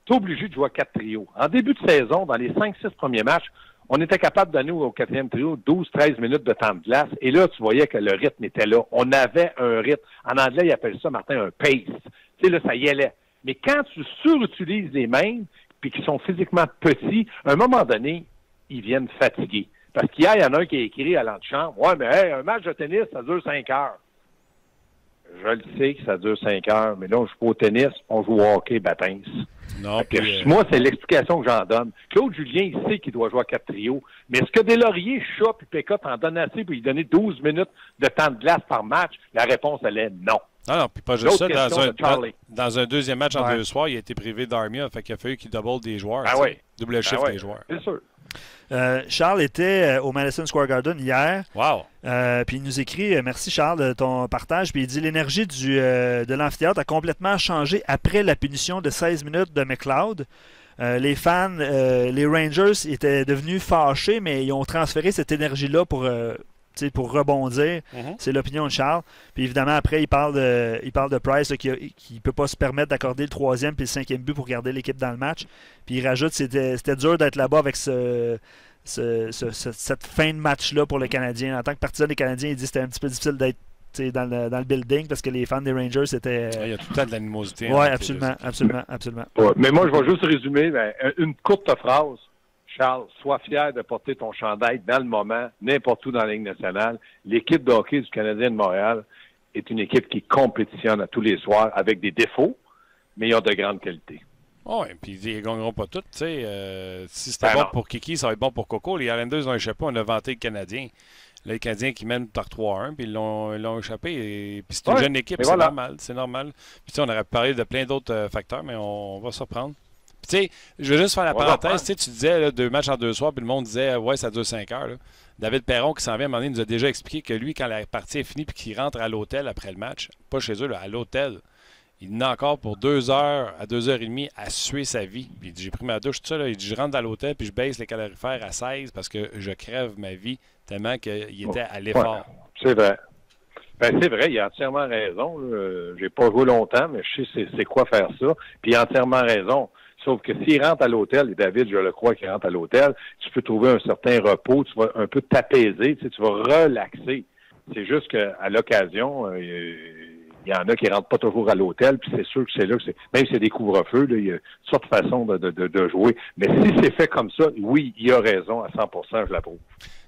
tu es obligé de jouer à 4 trios. En début de saison, dans les 5-6 premiers matchs, on était capable de donner au 4e trio 12-13 minutes de temps de glace. Et là, tu voyais que le rythme était là. On avait un rythme. En anglais, ils appellent ça, Martin, un pace. Tu sais, là, ça y allait. Mais quand tu surutilises les mêmes, puis qu'ils sont physiquement petits, à un moment donné, ils viennent fatigués. Parce qu'hier, il y en a un qui a écrit à l'antichambre, « Ouais, mais hey, un match de tennis, ça dure 5 heures. » Je le sais que ça dure 5 heures, mais là, on joue pas au tennis, on joue au hockey, baptême. Non, puis, moi, c'est l'explication que j'en donne. Claude Julien, il sait qu'il doit jouer à 4 trios. Mais est-ce que Deslauriers, Shaw et Péka t'en donnent assez pour lui donner 12 minutes de temps de glace par match? La réponse, elle est non. Non, puis pas juste ça. Dans dans un deuxième match en 2 soirs, il a été privé d'Armia. Fait qu'il a fallu qu'il double des joueurs. Double shift des joueurs. C'est sûr. Charles était au Madison Square Garden hier. Wow! Puis il nous écrit merci Charles de ton partage. Puis il dit l'énergie de l'amphithéâtre a complètement changé après la punition de 16 minutes de McLeod. Les fans, les Rangers étaient devenus fâchés, mais ils ont transféré cette énergie-là pour rebondir. C'est l'opinion de Charles. Puis évidemment, après, il parle de Price là, qui ne peut pas se permettre d'accorder le 3e puis le 5e but pour garder l'équipe dans le match. Puis il rajoute c'était dur d'être là-bas avec cette fin de match-là pour le Canadien. En tant que partisan des Canadiens, il dit que c'était un petit peu difficile d'être dans le building parce que les fans des Rangers étaient... Il y a tout le temps de l'animosité. Oui, absolument. Ouais, mais moi, je vais juste résumer une courte phrase. Charles, sois fier de porter ton chandail dans le moment, n'importe où dans la Ligue nationale. L'équipe de hockey du Canadien de Montréal est une équipe qui compétitionne à tous les soirs avec des défauts, mais ils ont de grandes qualités. Oui, puis ils ne gagneront pas toutes. Si c'était bon pour Kiki, ça va être bon pour Coco. Les Islanders ont échappé, on a vanté le Canadien. Là, les Canadiens qui mènent par 3-1, puis ils l'ont échappé. Et puis c'est une jeune équipe, c'est normal. C'est normal. Puis on aurait parlé de plein d'autres facteurs, mais on va se reprendre. Tu sais, je veux juste faire la parenthèse. Tu disais là, 2 matchs en 2 soirs, puis le monde disait ouais, ça dure 5 heures. Là. David Perron, qui s'en vient à un moment donné, nous a déjà expliqué que lui, quand la partie est finie puis qu'il rentre à l'hôtel après le match, pas chez eux, là, à l'hôtel, il en a encore pour 2 heures à 2h30 à suer sa vie. Puis il dit j'ai pris ma douche, tout ça. Là, il dit je rentre dans l'hôtel puis je baisse les calorifères à 16 parce que je crève ma vie tellement qu'il était à l'effort. Ouais, c'est vrai. C'est vrai, il a entièrement raison. J'ai pas joué longtemps, mais je sais c'est quoi faire ça. Puis il a entièrement raison. Sauf que s'il rentre à l'hôtel, et David, je le crois qu'il rentre à l'hôtel, tu peux trouver un certain repos, tu vas un peu t'apaiser, tu vas relaxer. C'est juste qu'à l'occasion, il y en a qui rentrent pas toujours à l'hôtel, puis c'est sûr que c'est là que même si c'est des couvre-feux, il y a toutes sortes de façons de jouer. Mais si c'est fait comme ça, oui, il a raison à 100%, je l'approuve.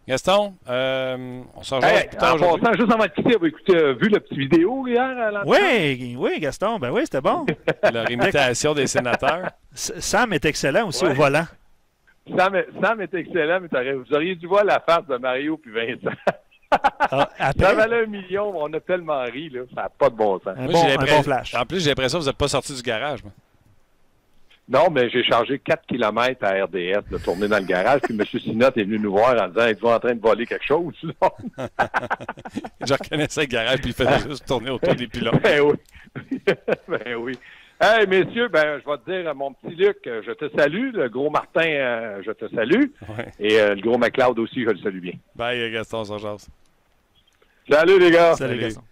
Gaston, on s'en rejoint plus tard aujourd'hui. Juste avant de quitter, vous vu la petite vidéo hier à l'entraînement? Oui, Gaston, ben oui, c'était bon. Leur imitation des sénateurs. Sam est excellent aussi au volant. Sam est excellent, mais vous auriez dû voir la face de Mario puis Vincent. Ça valait 1 million, on a tellement ri, là, ça n'a pas de bon sens. Un bon flash. En plus, j'ai l'impression que vous n'êtes pas sorti du garage. Moi. Non, mais j'ai chargé 4 km à RDS de tourner dans le garage, puis M. Sinot est venu nous voir en disant « Êtes-vous en train de voler quelque chose? » Je reconnaissais le garage, puis il faisait juste tourner autour des pilotes. Ben oui. Ben oui. Hey, messieurs, je vais te dire, mon petit Luc, je te salue. Le gros Martin, je te salue. Ouais. Et le gros McLeod aussi, je le salue bien. Bye, Gaston, ça jase. Salut, les gars. Salut. Gaston.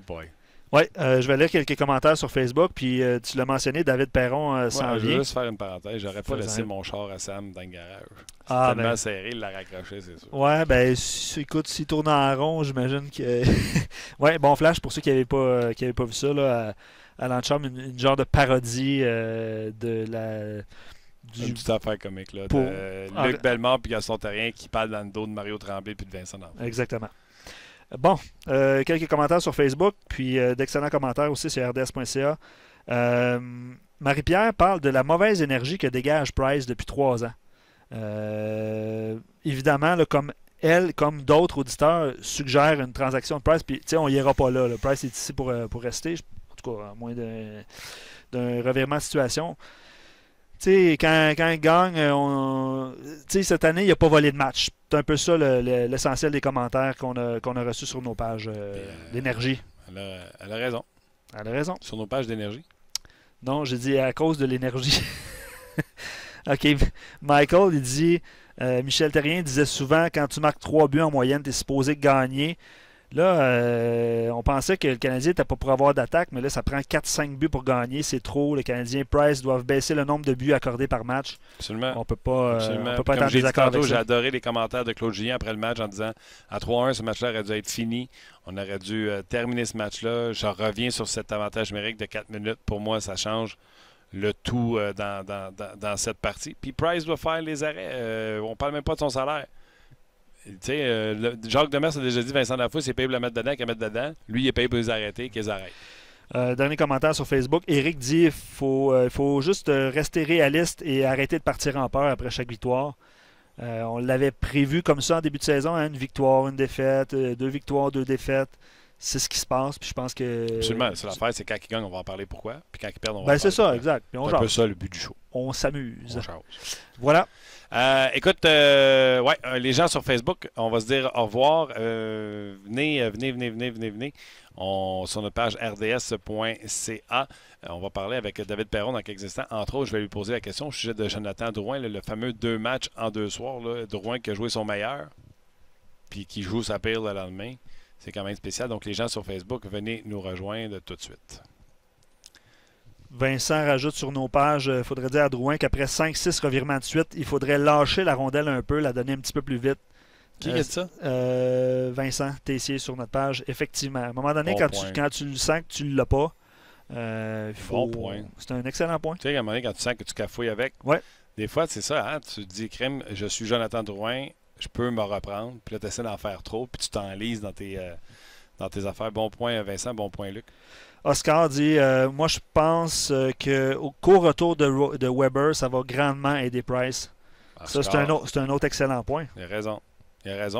Boy. Oui, je vais lire quelques commentaires sur Facebook. Puis tu l'as mentionné, David Perron s'en vient. Je veux juste faire une parenthèse. J'aurais pas laissé mon char à Sam dans le garage. C'est tellement serré, il l'a raccroché, c'est sûr. Ouais, écoute, s'il tourne en rond, j'imagine que. Ouais, bon flash pour ceux qui n'avaient pas vu ça là, à l'antichambre, une genre de parodie de la. Une petite affaire comique là. De Luc Bellemare puis Gaston Terrien qui parle dans le dos de Mario Tremblay puis de Vincent Danford. Exactement. Bon, quelques commentaires sur Facebook, puis d'excellents commentaires aussi sur rds.ca. Marie-Pierre parle de la mauvaise énergie que dégage Price depuis 3 ans. Évidemment, là, comme d'autres auditeurs, suggèrent une transaction de Price, puis on n'ira pas là. Le Price est ici pour rester, en tout cas, à moins d'un revirement de situation. Quand il gagne, cette année, il n'a pas volé de match. C'est un peu ça l'essentiel des commentaires qu'on a reçus sur nos pages d'énergie. Elle a raison. Elle a raison. Sur nos pages d'énergie? Non, j'ai dit à cause de l'énergie. OK. Michael, il dit Michel Terrien disait souvent quand tu marques 3 buts en moyenne, tu es supposé gagner. Là, on pensait que le Canadien n'était pas pour avoir d'attaque, mais là, ça prend 4-5 buts pour gagner. C'est trop. Le Canadien Price doivent baisser le nombre de buts accordés par match. Absolument. On peut pas être en désaccord avec ça. J'ai ça. adoré les commentaires de Claude Julien après le match en disant à 3-1, ce match-là aurait dû être fini. On aurait dû terminer ce match-là. Je reviens sur cet avantage numérique de 4 minutes. Pour moi, ça change le tout dans cette partie. Puis Price doit faire les arrêts. On parle même pas de son salaire. Jacques Demers a déjà dit Vincent Lafousse est payé pour le mettre dedans qu'à mettre dedans. Lui, il est payé pour les arrêter qu'ils arrêtent. Dernier commentaire sur Facebook. Eric dit il faut juste rester réaliste et arrêter de partir en peur après chaque victoire. On l'avait prévu comme ça en début de saison, hein, une victoire, une défaite, 2 victoires, 2 défaites. C'est ce qui se passe. Puis je pense que. Absolument. C'est l'affaire, c'est quand ils gagnent, on va en parler pourquoi. Puis quand ils perdent, on va en Ben parler c'est ça, pourquoi. exact. Puis on C'est un peu jase. ça le but du show. On s'amuse. On jase. Voilà. Écoute, les gens sur Facebook, on va se dire au revoir. Venez. Sur notre page rds.ca. On va parler avec David Perron dans quelques instants. Entre autres, je vais lui poser la question au sujet de Jonathan Drouin, le fameux 2 matchs en 2 soirs. Là, Drouin qui a joué son meilleur, puis qui joue sa pire le lendemain. C'est quand même spécial. Donc, les gens sur Facebook, venez nous rejoindre tout de suite. Vincent rajoute sur nos pages, il faudrait dire à Drouin qu'après 5-6 revirements de suite, il faudrait lâcher la rondelle un peu, la donner un petit peu plus vite. Qui a dit ça? Vincent Tessier sur notre page. Effectivement. À un moment donné, Bon quand tu le sens que tu ne l'as pas, Bon point. C'est un excellent point. Tu sais, à un moment donné, quand tu sens que tu cafouilles avec, ouais. Des fois, c'est ça, hein? Tu te dis, crème, je suis Jonathan Drouin, je peux me reprendre, puis là, tu essaies d'en faire trop, puis tu t'enlises dans tes affaires. Bon point, Vincent, bon point, Luc. Oscar dit moi, je pense qu'au retour de Weber, ça va grandement aider Price. Oscar, ça, c'est un autre excellent point. Il a raison.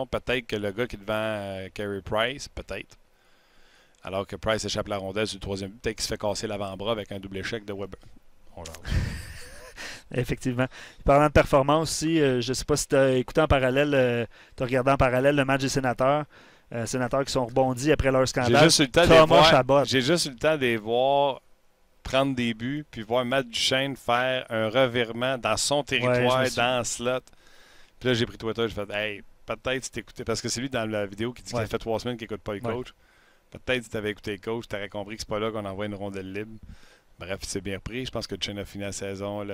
Peut-être que le gars qui est devant Carey Price, peut-être. Alors que Price échappe la rondelle sur le 3e but, peut-être qu'il se fait casser l'avant-bras avec un double échec de Weber. On l'a Effectivement. Parlant de performance aussi, je ne sais pas si tu as écouté en parallèle, tu as regardé en parallèle le match des sénateurs. Sénateurs qui sont rebondis après leur scandale. J'ai juste eu le temps de les voir prendre des buts, puis voir Matt Duchesne faire un revirement dans son territoire, dans le slot. Puis là, j'ai pris Twitter, j'ai fait « Hey, peut-être si t'écoutais... » Parce que c'est lui dans la vidéo qui dit qu'il a fait 3 semaines qu'il n'écoute pas le coach. Peut-être si t'avais écouté le coach, t'aurais compris que c'est pas là qu'on envoie une rondelle libre. Bref, il s'est bien repris. Je pense que Duchesne a fini la saison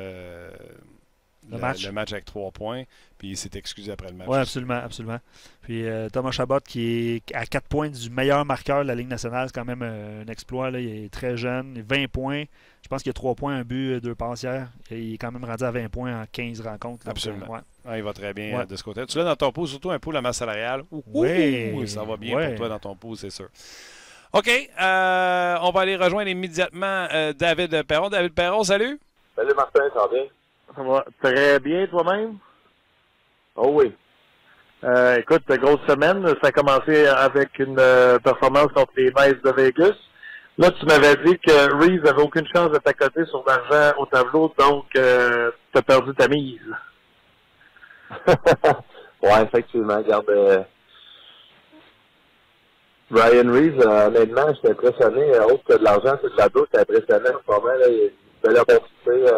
le match avec 3 points, puis il s'est excusé après le match. Oui, absolument. Puis Thomas Chabot, qui est à 4 points du meilleur marqueur de la Ligue nationale, c'est quand même un exploit. Là. Il est très jeune, 20 points. Je pense qu'il a 3 points, un but, 2 passes hier. Il est quand même rendu à 20 points en 15 rencontres. Absolument. Il va très bien de ce côté. Tu l'as dans ton pouls, surtout un pouls la masse salariale. Ça va bien pour toi dans ton pouls, c'est sûr. OK, on va aller rejoindre immédiatement David Perron. David Perron, salut. Salut Martin, ça va bien? Ça va très bien toi-même? Oh oui. Écoute, grosse semaine. Ça a commencé avec une performance contre les Mets de Vegas. Là, tu m'avais dit que Reeves n'avait aucune chance de t'accoter sur l'argent au tableau, donc tu as perdu ta mise. Ouais, effectivement. Regarde, Ryan Reeves, honnêtement, j'étais impressionné. Autre que de l'argent, c'est de la douce, j'étais impressionné en ce moment. Là, il y a une belle opportunité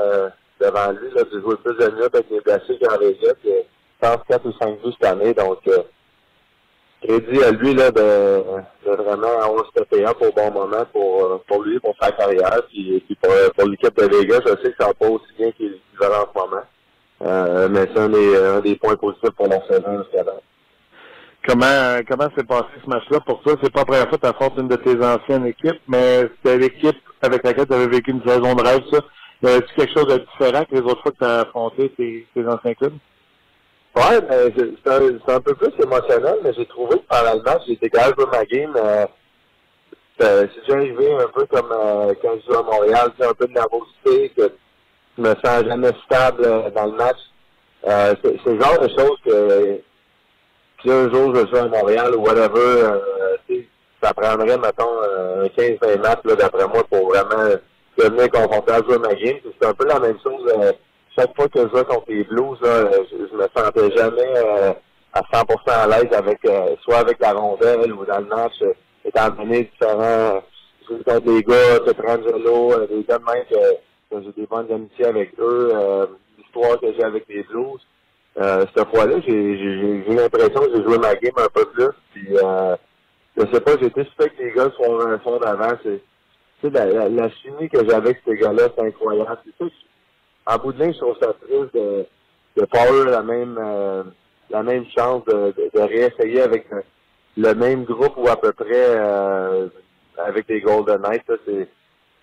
devant lui là, de jouer plus de minutes avec les blessés qu'en Vegas. Il pense 4 ou 5 buts cette année, donc crédit à lui là, de vraiment avoir ce up au bon moment pour lui, pour sa carrière, puis pour l'équipe de Vegas. Je sais que ça va pas aussi bien qu'il va en ce moment. Mais c'est un des points positifs pour la saison jusqu'à date. Comment s'est passé ce match-là pour toi? C'est pas la première fois que tu affrontes une de tes anciennes équipes, mais c'était l'équipe avec laquelle tu avais vécu une saison de rêve, ça. Y avait-tu quelque chose de différent que les autres fois que tu as affronté tes anciens clubs? Ouais, c'est un peu plus émotionnel, mais j'ai trouvé que pendant le match, j'étais capable de jouer ma game. C'est déjà arrivé un peu comme quand je joue à Montréal, c'est un peu de nervosité, que je me sens jamais stable dans le match. C'est le genre de choses que si un jour je joue à Montréal ou whatever, ça prendrait, mettons, 15-20 matchs, là, d'après moi, pour vraiment devenir confortable à jouer ma game. C'est un peu la même chose. Chaque fois que je jouais contre les Blues, là, je me sentais jamais à 100% à l'aise avec soit avec la rondelle ou dans le match, étant donné différents. Je joue contre des gars, Petrangelo, des gars de même que j'ai des bonnes amitiés avec eux, l'histoire que j'ai avec les Blues. Cette fois-là, j'ai l'impression que j'ai joué ma game un peu plus. Puis, je sais pas, j'ai été super que les gars sont d'avant. C'est la chimie que j'avais avec ces gars-là, c'est incroyable. C'est ça, en bout de ligne, je trouve ça triste de pas avoir la même chance de réessayer avec le même groupe ou à peu près avec les Golden Knights.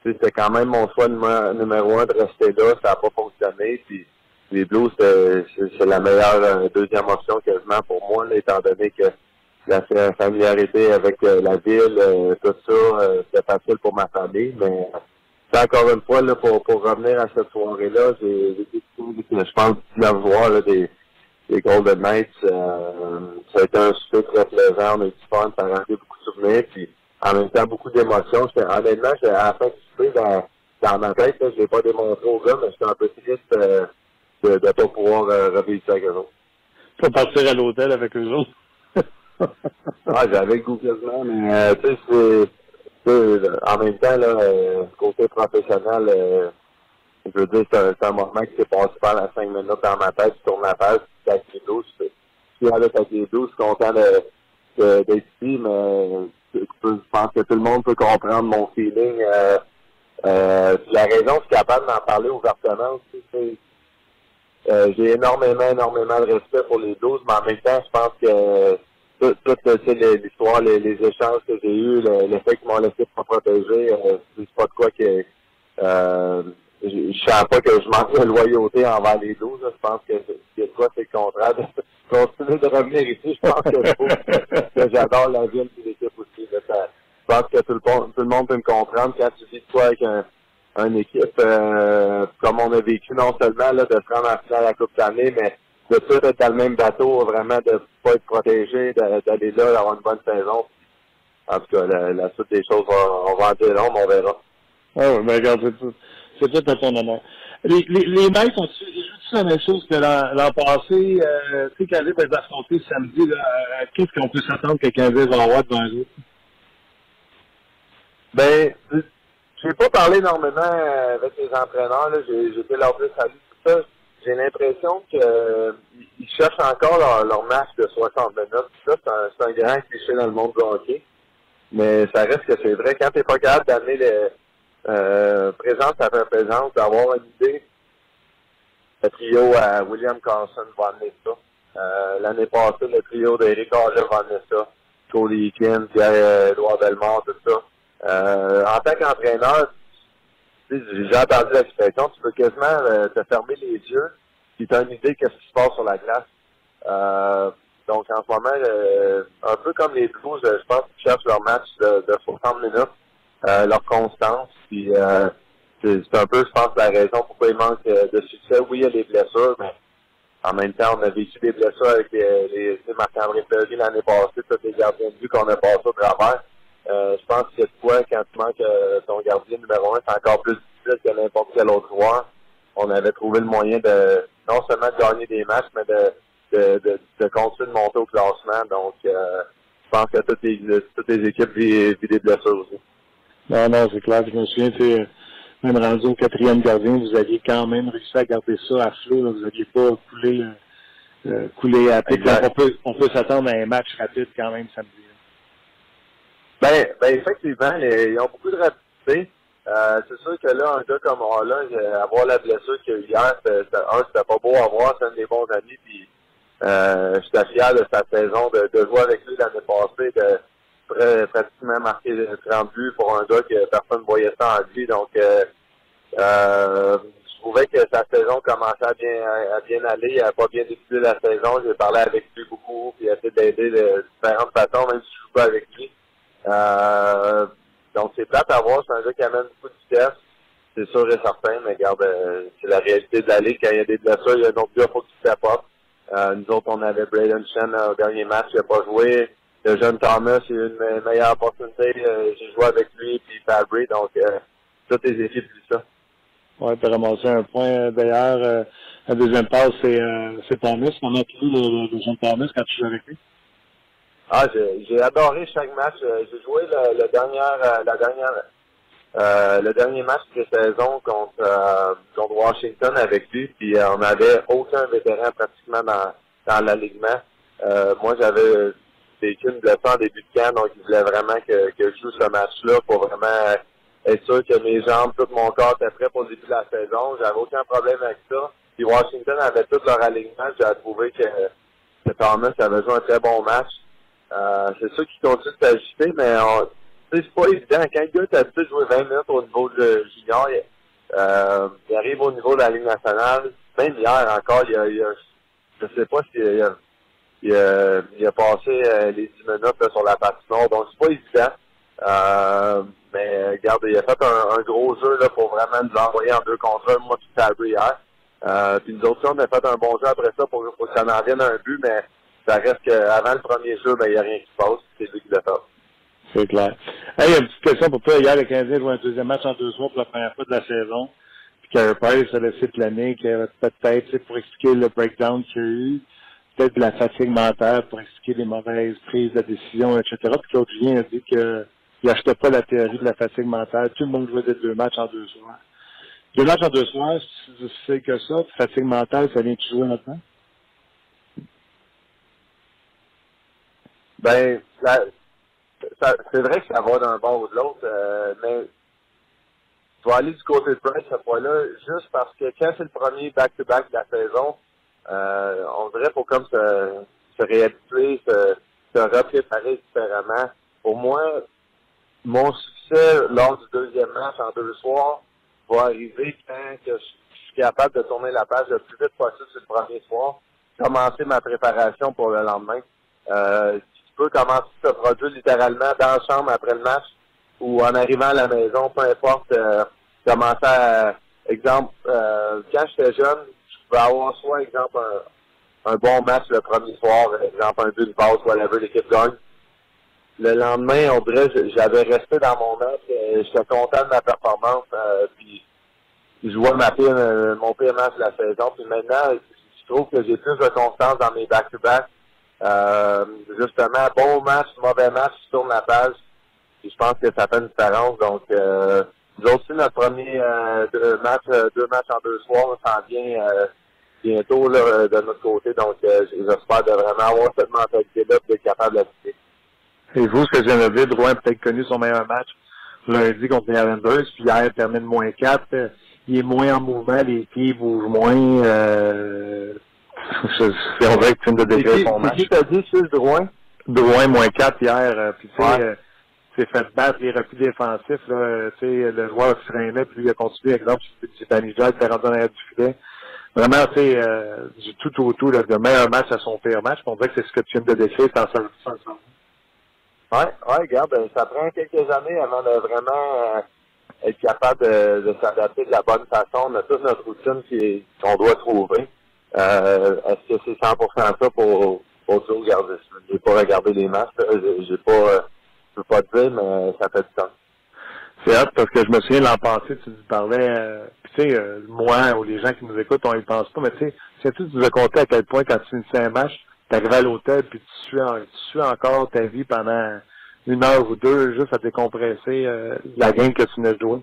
C'était quand même mon choix numéro 1 de rester là. Ça n'a pas fonctionné. Puis, les Blues, c'est la meilleure deuxième option quasiment pour moi, là, étant donné que la familiarité avec la ville, tout ça, c'était facile pour ma famille, mais encore une fois, là, pour revenir à cette soirée-là, je pense, 19 joueurs là, des Golden Knights, ça a été un souper très plaisant, on a eu du fun, ça a rappelé beaucoup de souvenirs, puis en même temps, beaucoup d'émotions. Honnêtement, à la fin du souper, dans ma tête, là, je l'ai pas démontré aux gars, mais j'étais un peu triste de ne pas pouvoir revivre ça avec eux autres. Faut partir à l'hôtel avec eux autres. J'avais le goût quasiment, mais tu sais, en même temps, là, côté professionnel, je veux dire, c'est un moment qui s'est passé pendant 5 minutes dans ma tête, je tourne la page, puis avec les 12, je suis avec les 12, je suis content d'être ici, mais je pense que tout le monde peut comprendre mon feeling. La raison, je suis capable d'en parler ouvertement aussi, c'est j'ai énormément de respect pour les 12, mais en même temps, je pense que toute l'histoire, les échanges que j'ai eus, le fait qu'ils m'ont laissé pas protéger, c'est pas de quoi que je sens pas que je manque de loyauté envers les 12. Là. Je pense que c'est quoi, c'est le contraire de continuer de revenir ici. Je pense que j'adore la ville et l'équipe aussi. Là. Je pense que tout le monde peut me comprendre quand tu vis de quoi avec une équipe comme on a vécu non seulement là, de se rendre en finale à la Coupe d'année, mais de tout être dans le même bateau, vraiment de pas être protégé, d'aller là, d'avoir une bonne saison. En tout cas, la suite des choses, on va en dire long, mais on verra. Ah oui, ben regarde, c'est tout à ton honneur. Les Knights jouent-ils la même chose que l'an passé? Tu sais, Calais va affronter samedi, là, qu'est-ce qu'on peut s'attendre que Calais va avoir devant eux? Ben, j'ai pas parlé énormément avec les entraîneurs, là. J'ai fait leur dire salut, tout ça. J'ai l'impression qu'ils cherchent encore leur match de 60 minutes. Ça, c'est un grand cliché dans le monde du hockey. Mais ça reste que c'est vrai. Quand t'es pas capable d'amener présence après présence, d'avoir une idée, le trio à William Carlson va amener ça. L'année passée, le trio d'Éric Harley va amener ça. Cody Eakin, Pierre-Édouard Bellemare, tout ça. En tant qu'entraîneur, j'ai entendu l'expression, tu peux quasiment te fermer les yeux et tu as une idée de ce qui se passe sur la glace. Donc en ce moment, un peu comme les Blues, je pense qu'ils cherchent leur match de 60 minutes, leur constance. Puis c'est un peu, je pense, la raison pourquoi il manque de succès. Oui, il y a des blessures, mais en même temps, on a vécu des blessures avec les Marc-André Fleury l'année passée, tous les gardiens de but qu'on a passé au travers. Je pense que c'est quoi, quand tu manques ton gardien numéro 1, c'est encore plus difficile que n'importe quel autre joueur. On avait trouvé le moyen de non seulement de gagner des matchs, mais de continuer de monter au classement. Donc, je pense que toutes les équipes vivent des blessures aussi. Non, c'est clair. Je me souviens, même rendu au 4e gardien, vous aviez quand même réussi à garder ça à flot. Là. Vous n'aviez pas coulé à pic. On peut s'attendre à un match rapide quand même samedi. Ben effectivement, ils ont beaucoup de rapidité. C'est sûr que là, un gars comme Holland, avoir la blessure qu'il y a eu hier, c'était pas beau à voir, c'est un des bons amis, puis j'étais fier de sa saison, de jouer avec lui l'année passée, de pratiquement marquer 30 buts pour un gars que personne ne voyait ça en lui. Donc je trouvais que sa saison commençait à bien aller. Il n'a pas bien débuté la saison. J'ai parlé avec lui beaucoup, puis essayé d'aider de différentes façons, même si je joue pas avec lui. Donc c'est plate à voir, c'est un jeu qui amène beaucoup de vitesse, c'est sûr et certain, mais regarde, c'est la réalité de la Ligue. Quand il y a des blessures, il y a un autre gars, il faut qu'il step up. Nous autres, on avait Braden Shen au dernier match, il n'a pas joué. Le jeune Thomas, il a eu une meilleure opportunité. J'ai joué avec lui puis Fabry, donc toutes les équipes disent ça. Ouais, tu as ramassé un point. D'ailleurs, la deuxième passe, c'est Thomas. On a pris le jeune Thomas quand tu joues avec lui. J'ai adoré chaque match. J'ai joué le dernier match de saison contre Washington avec lui, puis on n'avait aucun vétéran pratiquement dans l'alignement. Moi, j'avais vécu une blessure en début de camp, donc il voulait vraiment que je joue ce match-là pour vraiment être sûr que mes jambes, tout mon corps était prêt pour le début de la saison. J'avais aucun problème avec ça. Puis Washington avait tout leur alignement. J'ai trouvé que Thomas avait joué un très bon match. C'est sûr qu'il continue de s'ajuster, mais c'est pas évident. Quand le gars est habitué de jouer 20 minutes au niveau de junior, il arrive au niveau de la Ligue nationale. Même hier encore, je sais pas s'il il a passé les 10 minutes là, sur la patinoire, donc c'est pas évident. Mais regarde, il a fait un gros jeu là, pour vraiment nous envoyer en 2 contre 1, moi tout tabou hier. Puis nous autres, on a fait un bon jeu après ça pour que ça en vienne un but, mais ça reste qu'avant le premier jeu, ben, il n'y a rien qui se passe, c'est lui qui l'a fait. C'est clair. Hey, une petite question pour toi. Hier, le Canadien joue un deuxième match en 2 soirs pour la première fois de la saison. Puis Carey Price a laissé planer qu'il y avait peut-être, pour expliquer le breakdown qu'il y a eu, peut-être de la fatigue mentale pour expliquer les mauvaises prises de décision, etc. Puis Claude Julien a dit qu'il n'achetait pas la théorie de la fatigue mentale. Tout le monde jouait des 2 matchs en 2 soirs. 2 matchs en 2 soirs, si c'est que ça, fatigue mentale, ça vient-tu jouer maintenant? Ben, c'est vrai que ça va d'un bord ou de l'autre, mais je vais aller du côté de Price cette fois-là, juste parce que quand c'est le premier back-to-back de la saison, on dirait pour comme se réhabituer, se repréparer différemment. Pour moi, mon succès lors du deuxième match en 2 soirs va arriver quand que je suis capable de tourner la page le plus vite possible sur le premier soir, commencer ma préparation pour le lendemain. Tu peux commencer ce produit littéralement dans la chambre après le match ou en arrivant à la maison, peu importe, commencer à, exemple, quand j'étais jeune, je pouvais avoir soit, exemple, un bon match le premier soir, exemple, un but de passe, whatever, l'équipe gagne. Le lendemain, on dirait, j'avais resté dans mon match, j'étais content de ma performance, puis je vois mon pire match de la saison, puis maintenant, je trouve que j'ai plus de constance dans mes back-to-back. Justement, bon match, mauvais match, je tourne la page. Puis je pense que ça fait une différence. Donc, nous aussi, notre premier 2 matchs en 2 soirs, ça s'en vient bientôt là, de notre côté. Donc, j'espère de vraiment avoir cette mentalité-là et d'être capable de la. Et vous, ce que je viens de dire, Drouin a peut-être connu son meilleur match lundi contre les Islanders, puis hier, il termine -4. Il est moins en mouvement, les pieds bougent moins. On dirait que tu viens de décrire son match. Qui t'a dit, c'est Drouin? Drouin, -4 hier. Puis tu sais, s'est fait battre les replis défensifs. Là, tu sais, le joueur se freinait, puis lui a continué. Exemple, c'est Danny Jacques qui est rendu en arrière du filet. Vraiment, tu sais, du tout au tout, le meilleur match à son pire match. On dirait que c'est ce que tu viens de décrire dans ça. Ouais, regarde, ça prend quelques années avant de vraiment être capable de s'adapter de la bonne façon. On a toute notre routine qu'on doit trouver. Est-ce que c'est 100% ça pour Joe Gardis? J'ai pas regardé les matchs, je peux pas te dire, mais ça fait du temps. C'est hâte parce que je me souviens l'an passé, tu parlais, tu sais, moi ou les gens qui nous écoutent, on y pense pas, mais tu sais, c'est tout, tu nous as conté à quel point quand tu finissais un match, tu arrivais à l'hôtel puis tu suis encore ta vie pendant 1 heure ou 2 juste à décompresser la game que tu venais de jouer.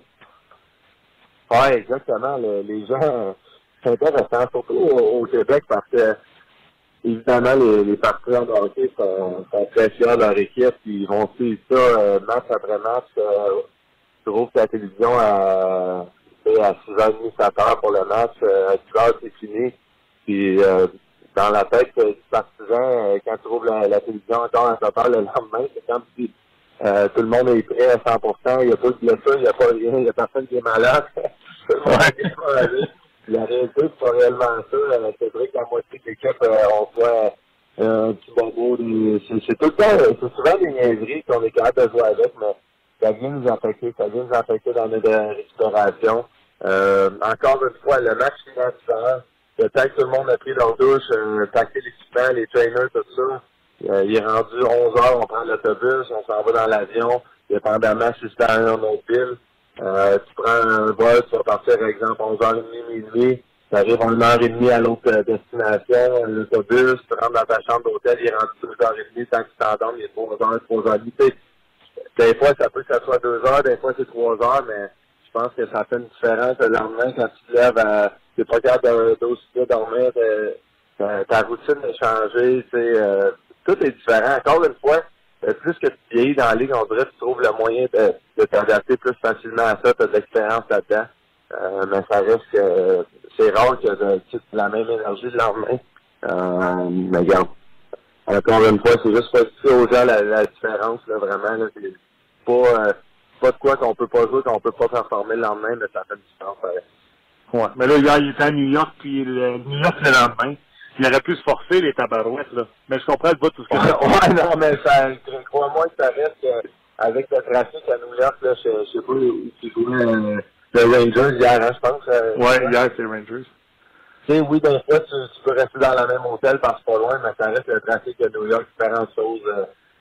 Ouais, exactement. Les gens, c'est intéressant, surtout au Québec, parce que évidemment, les partisans de hockey sont très fiers de leur équipe, puis ils vont suivre ça match après match. Tu trouves que la télévision à 6h30, 7h pour le match, à 10h c'est fini. Puis dans la tête du partisan, quand tu trouves la télévision encore à 7h le lendemain, c'est comme si tout le monde est prêt à 100%, il n'y a pas de blessure, il n'y a pas rien, il n'y a personne qui est malade. Tout le monde est malade. La réalité, c'est pas réellement ça. C'est vrai que la moitié de l'équipe, on voit un petit bobo. C'est tout le temps, c'est souvent des niaiseries qu'on est capable de jouer avec, mais ça vient nous affecter dans notre récupération. Encore une fois, le match est différent. Le temps que tout le monde a pris leur douche, paqué l'équipement, les trainers, tout ça. Il est rendu 11h, on prend l'autobus, on s'en va dans l'avion, dépendamment si c'est à un autre ville. Tu prends un vol, tu vas partir, par exemple, 11h30, minuit, tu arrives en 1h30 à l'autre destination, l'autobus, tu rentres dans ta chambre d'hôtel, il est rendu 2h30, tant que tu t'endormes, il est 3h, 3h30. Des fois, ça peut que ça soit 2 heures, des fois c'est 3 heures, mais je pense que ça fait une différence le lendemain quand tu te lèves, t'es pas capable d'aussi bien dormir, ta routine est changée, tout est différent. Encore une fois, plus que tu vieillis dans la ligue, on dirait que tu trouves le moyen de t'adapter plus facilement à ça, tu as de l'expérience là-dedans. Mais ça reste que c'est rare que tu aies la même énergie le lendemain. Mais regarde, encore une fois, c'est juste pas aux gens la différence, là, vraiment. Là, c'est pas de quoi qu'on peut pas jouer, qu'on peut pas performer le lendemain, mais ça fait une différence. Ouais. Mais là, hier, il était à New York, puis New York le lendemain. il aurait pu se forcer les tabarouettes, là. Mais je comprends le bout de tout ce que ouais, non, mais ça, crois-moi que ça reste avec le trafic à New York, là, je sais pas qui jouait le Rangers hier, hein, je pense. Ouais, hier, c'est Rangers. Tu sais, oui, des fois, tu peux rester dans le même hôtel parce que c'est pas loin, mais ça reste le trafic à New York, différentes choses.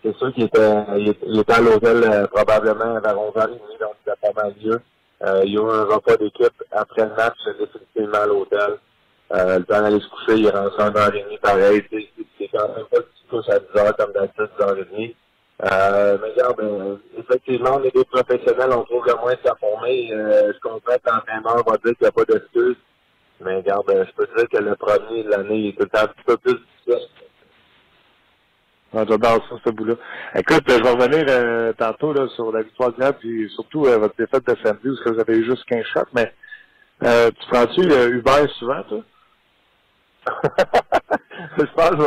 C'est sûr qu'il était à l'hôtel probablement vers 11h30, donc c'était pas mal mieux. Il y a eu un repas d'équipe après le match, définitivement à l'hôtel. Le temps d'aller se coucher, il est rentré à 1h30 pareil. C'est quand même pas que tu couches à 10h comme d'habitude, 10h30. Mais regarde, effectivement, on est des professionnels, on trouve le moins de s'informer. Je comprends que l'entraîneur va dire qu'il n'y a pas d'excuses. Mais regarde, je peux te dire que le premier de l'année, il est tout le temps un petit peu plus difficile. J'adore ça, ce bout-là. Écoute, je vais revenir tantôt là, sur la victoire d'hier, puis surtout votre défaite de samedi, parce que vous avez eu juste 15 shots, mais tu prends-tu Uber souvent, toi? je pense que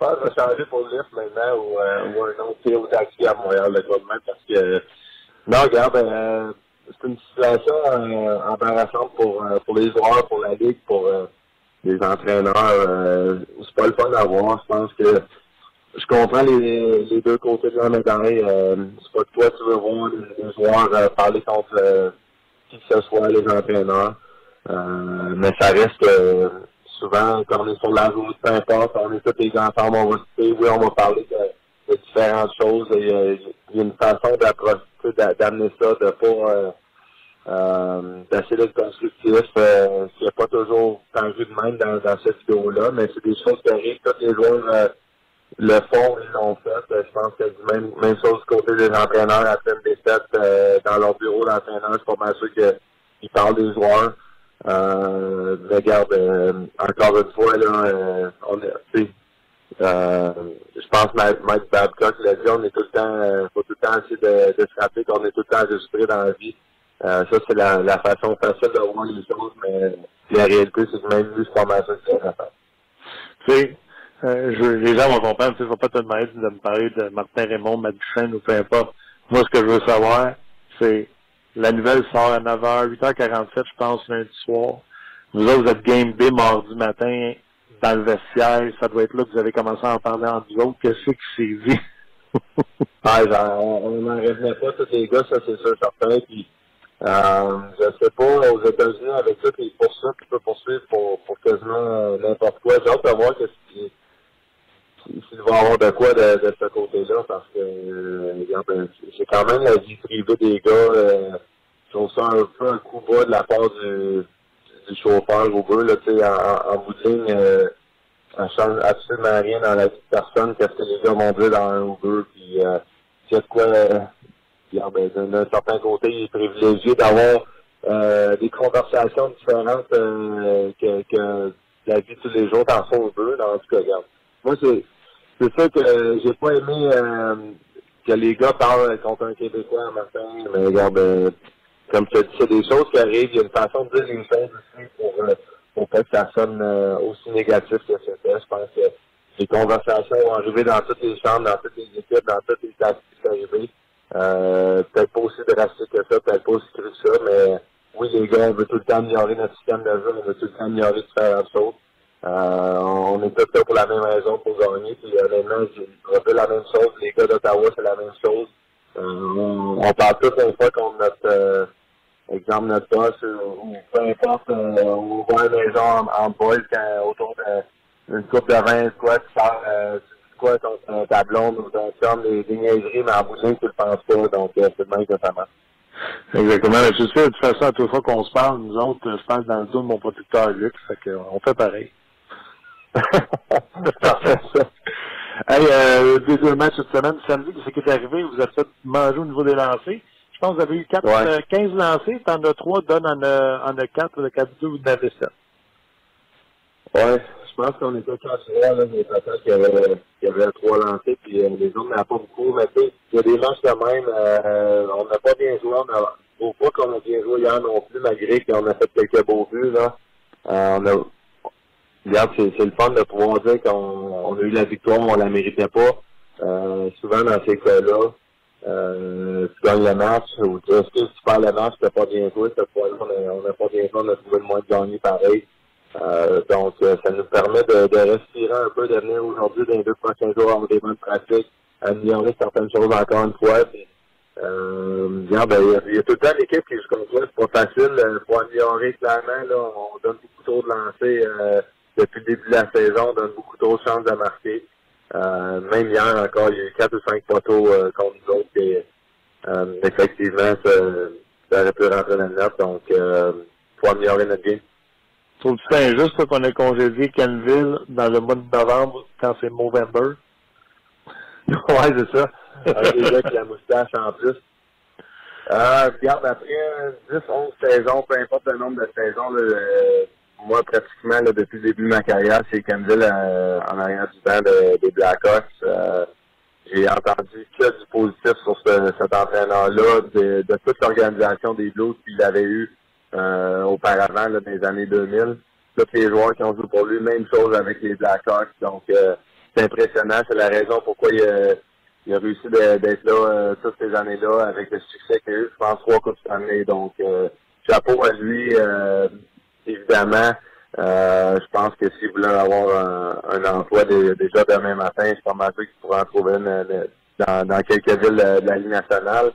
je vais changer pour le Lyft maintenant ou un autre au taxi à Montréal, le gouvernement, parce que non, regarde, c'est une situation embarrassante pour les joueurs, pour la Ligue, pour les entraîneurs. C'est pas le fun à voir. Je pense que je comprends les deux côtés de la médaille. C'est pas que toi tu veux voir les joueurs parler contre qui que ce soit, les entraîneurs. Mais ça reste souvent, quand on est sur la route, peu importe, on est tous les gars ensemble, on va discuter, oui, on va parler de différentes choses. Il y a une façon d'amener ça, de pas d'essayer d'être constructif. C'est pas toujours tendu de même dans cette vidéo-là, mais c'est des choses qui arrivent. Tous les joueurs le font, ils l'ont fait. Je pense que même chose du côté des entraîneurs après une défaite dans leur bureau d'entraîneur, c'est pas mal sûr qu'ils parlent des joueurs. Regarde, encore une fois, là, je pense que Mike Babcock l'a dit, on est tout le temps, faut tout le temps essayer de se rappeler qu'on est tout le temps enregistré dans la vie. Ça, c'est la façon facile de voir les choses, mais la réalité, c'est que même lui, c'est pas mal ça que c'est à faire. Tu sais, les gens vont comprendre, tu sais, je vais pas te demander de me parler de Martin Raymond, Matt Duchesne ou peu importe. Moi, ce que je veux savoir, c'est la nouvelle sort à 9h, 8h47, je pense, lundi soir. Vous autres, vous êtes game B mardi matin dans le vestiaire. Ça doit être là que vous avez commencé à en parler entre vous autres. Qu'est-ce qui s'est dit? On n'en revenait pas, tous les gars, ça c'est sûr, certain. Puis, je sais pas, aux États-Unis, avec ça, puis pour ça, tu peux poursuivre pour quasiment n'importe quoi. J'ai hâte de voir s'il va y avoir de quoi de ce côté-là, parce que c'est quand même la vie privée des gars. Je trouve ça un peu un coup bas de la part du chauffeur Uber, là, tu sais, en bout de ligne, ça change absolument rien dans la vie de personne, qu'est-ce que les gars vont dire dans un Uber, puis s'il y a de quoi, d'un certain côté, il est privilégié d'avoir des conversations différentes que la vie de tous les jours dans son Uber, dans tout cas, regarde. Moi, c'est ça que j'ai pas aimé que les gars parlent contre un Québécois en matin, mais regarde, comme tu as dit, c'est des choses qui arrivent, il y a une façon de dire les choses aussi pour pas que ça sonne aussi négatif que c'était. Je pense que les conversations vont arriver dans toutes les chambres, dans toutes les équipes, dans toutes les tactiques qui sont arrivées. Peut-être pas aussi drastique que ça, peut-être pas aussi cru que ça, mais oui, les gars, on veut tout le temps améliorer notre système de jeu, on veut tout le temps améliorer différentes choses. On est tous là pour la même raison, pour gagner, puis honnêtement, je refais la même chose. Les gars d'Ottawa, c'est la même chose. On parle tous une fois contre notre exemple, notre boss, ou peu importe, on va à la maison en boys autour d'une coupe de vin, quoi, tu parles, quoi, ton ta blonde ou ton chum, des niaiseries, mais en bout de ligne, tu le penses pas, donc c'est le même que ça marche. Exactement. Je sais, de toute façon, à toute fois qu'on se parle, nous autres, je pense dans le dos de mon producteur Luc, fait qu'on fait pareil. Parfait, ça. Hey, deuxième match cette semaine, samedi, ce qui est arrivé, vous avez fait manger au niveau des lancers. Je pense que vous avez eu 15 lancers, t'en as 3, Don en a 4, le 4-2, vous en avez 7. Ouais, je pense qu'on était cassés là, mais peut-être qu'il y avait 3 lancers, puis les autres n'avaient pas beaucoup, mais tu sais, il y a des matchs de même, on n'a pas bien joué, au fois qu'on a bien joué hier non plus, malgré qu'on a fait quelques beaux buts, là. Regarde, c'est le fun de pouvoir dire qu'on a eu la victoire, on la méritait pas. Souvent dans ces cas-là, tu gagnes le match, ou est-ce que tu perds le match, tu n'as pas bien joué, cette fois-là, on n'a pas bien joué, on a trouvé le moyen de gagner pareil. Donc, ça nous permet de respirer un peu, de venir aujourd'hui dans les 2 prochains jours avoir des bonnes pratiques, améliorer certaines choses encore une fois. Puis, regarde, il y a tout le temps l'équipe qui joue comme ça, c'est pas facile. Faut améliorer clairement. Là, on donne beaucoup trop de lancers depuis le début de la saison, on donne beaucoup trop de chances de marquer. Même hier encore, il y a eu 4 ou 5 poteaux contre nous autres. Et, effectivement, ça aurait pu rentrer dans le net. Donc, faut améliorer notre game. Trouves-tu que c'est injuste qu'on ait congédié Canville dans le mois de novembre quand c'est Movember? Ouais, c'est ça. Un des gars qui a la moustache en plus. Regarde, après 10, 11 saisons, peu importe le nombre de saisons, là, moi, pratiquement, là, depuis le début de ma carrière, c'est Canville en arrière du banc des Blackhawks. J'ai entendu que du positif sur cet entraîneur-là, de toute l'organisation des Blues qu'il avait eu auparavant, là, dans les années 2000. Tous les joueurs qui ont joué pour lui, même chose avec les Blackhawks. Donc, c'est impressionnant. C'est la raison pourquoi il a réussi d'être là toutes ces années-là avec le succès qu'il a eu. Je pense 3 Coupes Stanley. Donc, chapeau à lui, évidemment. Je pense que s'il voulait avoir un emploi déjà demain matin, je suis pas mal sûr qu'il pourrait en trouver une dans quelques villes de la Ligue nationale.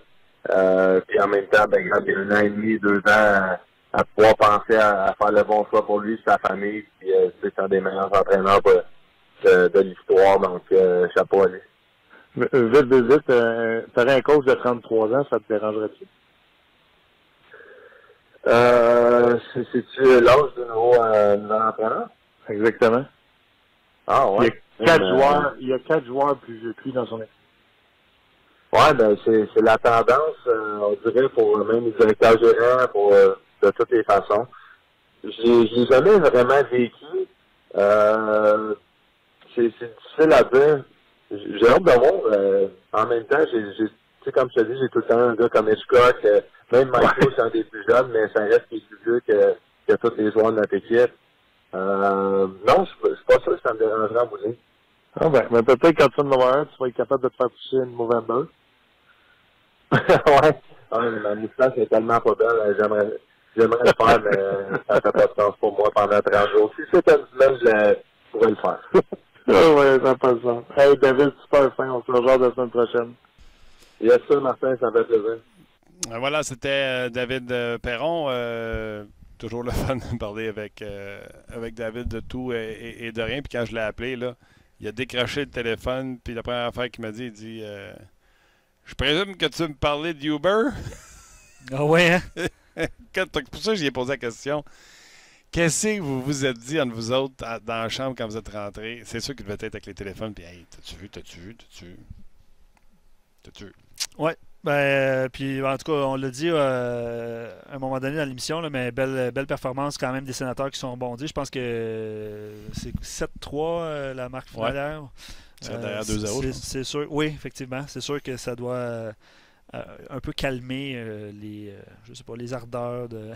Puis en même temps, ben, il y a 1 an et demi, 2 ans à pouvoir penser à faire le bon choix pour lui, sa famille. Puis c'est un des meilleurs entraîneurs de l'histoire. Donc, chapeau à lui. Vite, t'aurais un coach de 33 ans, ça te dérangerait-tu? C'est-tu l'âge de nouvel entraîneur? Exactement. Ah ouais. Il y a 4 joueurs plus vieux que lui dans son équipe. Ouais, ben c'est la tendance, on dirait, pour même les directeurs gérants, pour de toutes les façons. Je l'ai jamais vraiment vécu. C'est difficile à dire. J'ai hâte de voir. En même temps, tu sais, comme je te dis, j'ai tout le temps un gars comme Hitchcock, même Michael, c'est un des plus jeunes, mais ça reste qu'il est plus vieux que tous les joueurs de notre équipe. Non, je suis pas sûr que ça me dérangerait en bouger. Ah ben, mais peut-être quand tu vas en avoir un, tu vas être capable de te faire pousser une Movember. Ouais. Ah, ma moustache est tellement pas belle, j'aimerais le faire, mais ça fait pas de sens pour moi pendant 30 jours. Si c'était une semaine, je pourrais le faire. Ouais, ça passe ça. Hey, David, super fin, on se rejoint la semaine prochaine. Yes, sûr, Martin, ça me fait plaisir. Voilà, c'était David Perron. Toujours le fun de parler avec David de tout et de rien. Puis quand je l'ai appelé, là, il a décroché le téléphone. Puis la première affaire qu'il m'a dit, il dit je présume que tu me parlais d'Uber. Ah ouais, hein? Pour ça, j'y ai posé la question. Qu'est-ce que vous vous êtes dit entre vous autres dans la chambre quand vous êtes rentrés? C'est sûr qu'il devait être avec les téléphones. Puis, hey, t'as-tu vu? Ouais. Ben, puis en tout cas, on l'a dit à un moment donné dans l'émission, là, mais belle performance quand même des sénateurs qui sont rebondis. Je pense que c'est 7-3 la marque finale. Ouais. C'est derrière 2-0. C'est sûr, oui, effectivement. C'est sûr que ça doit un peu calmer je sais pas, les ardeurs de.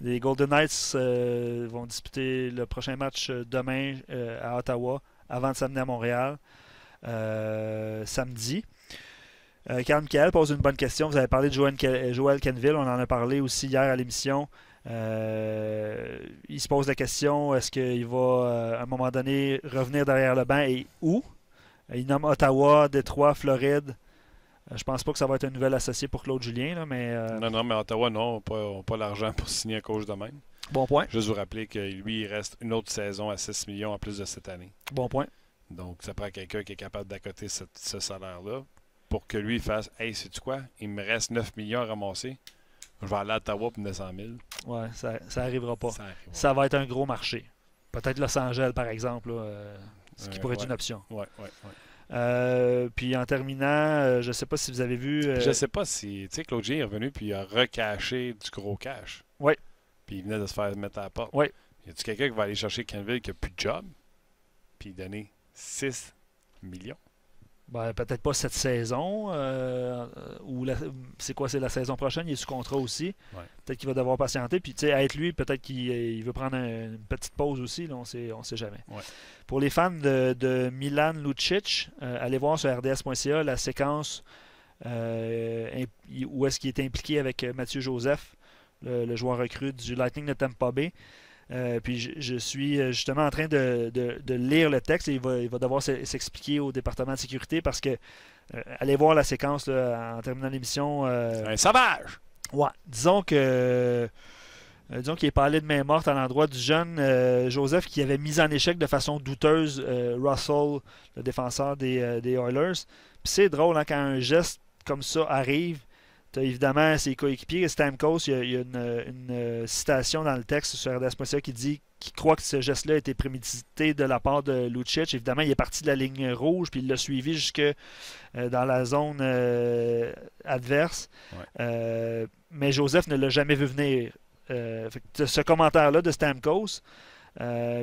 Les Golden Knights vont disputer le prochain match demain à Ottawa avant de s'amener à Montréal samedi. Carl Michael pose une bonne question. Vous avez parlé de Joel Canville. On en a parlé aussi hier à l'émission. Il se pose la question, est-ce qu'il va à un moment donné revenir derrière le banc et où? Il nomme Ottawa, Détroit, Floride. Je pense pas que ça va être un nouvel associé pour Claude Julien. Là, mais, Non, mais Ottawa, non, n'a pas l'argent pour signer un coach de même. Bon point. Juste vous rappeler que lui, il reste une autre saison à 6 millions en plus de cette année. Bon point. Donc, ça prend quelqu'un qui est capable d'accoter ce salaire-là pour que lui fasse « Hey, sais-tu quoi? Il me reste 9 millions à ramasser. Je vais aller à Ottawa pour 900 000. » Ouais, ça arrivera pas. Ça va être un gros marché. Peut-être Los Angeles, par exemple, là, ce qui pourrait être une option. Ouais. Puis en terminant, je ne sais pas si vous avez vu. Je ne sais pas si. Tu sais, Claude Julien est revenu puis il a recaché du gros cash. Oui. Puis il venait de se faire mettre à la porte. Oui. Y a-tu quelqu'un qui va aller chercher Canville qui n'a plus de job puis donner 6 millions? Ben, peut-être pas cette saison. C'est la saison prochaine? Il est sous contrat aussi. Ouais. Peut-être qu'il va devoir patienter. Puis, tu sais, être lui, peut-être qu'il veut prendre une petite pause aussi. Là, on sait jamais. Ouais. Pour les fans de Milan Lucic, allez voir sur rds.ca la séquence où est-ce qu'il est impliqué avec Mathieu Joseph, le joueur recru du Lightning de Tampa Bay. Puis je suis justement en train de lire le texte et il va devoir s'expliquer au département de sécurité parce que allez voir la séquence là, en terminant l'émission. C'est un sauvage! Ouais, disons qu'il est parlé de main morte à l'endroit du jeune Joseph qui avait mis en échec de façon douteuse Russell, le défenseur des Oilers. Puis c'est drôle hein, quand un geste comme ça arrive. Tu as évidemment ses coéquipiers. Stamkos, il y a une citation dans le texte sur RDS.ca qui croit que ce geste-là a été prémédité de la part de Lucic. Évidemment, il est parti de la ligne rouge, puis il l'a suivi jusque dans la zone adverse. Ouais. Mais Joseph ne l'a jamais vu venir. Ce commentaire-là de Stamkos.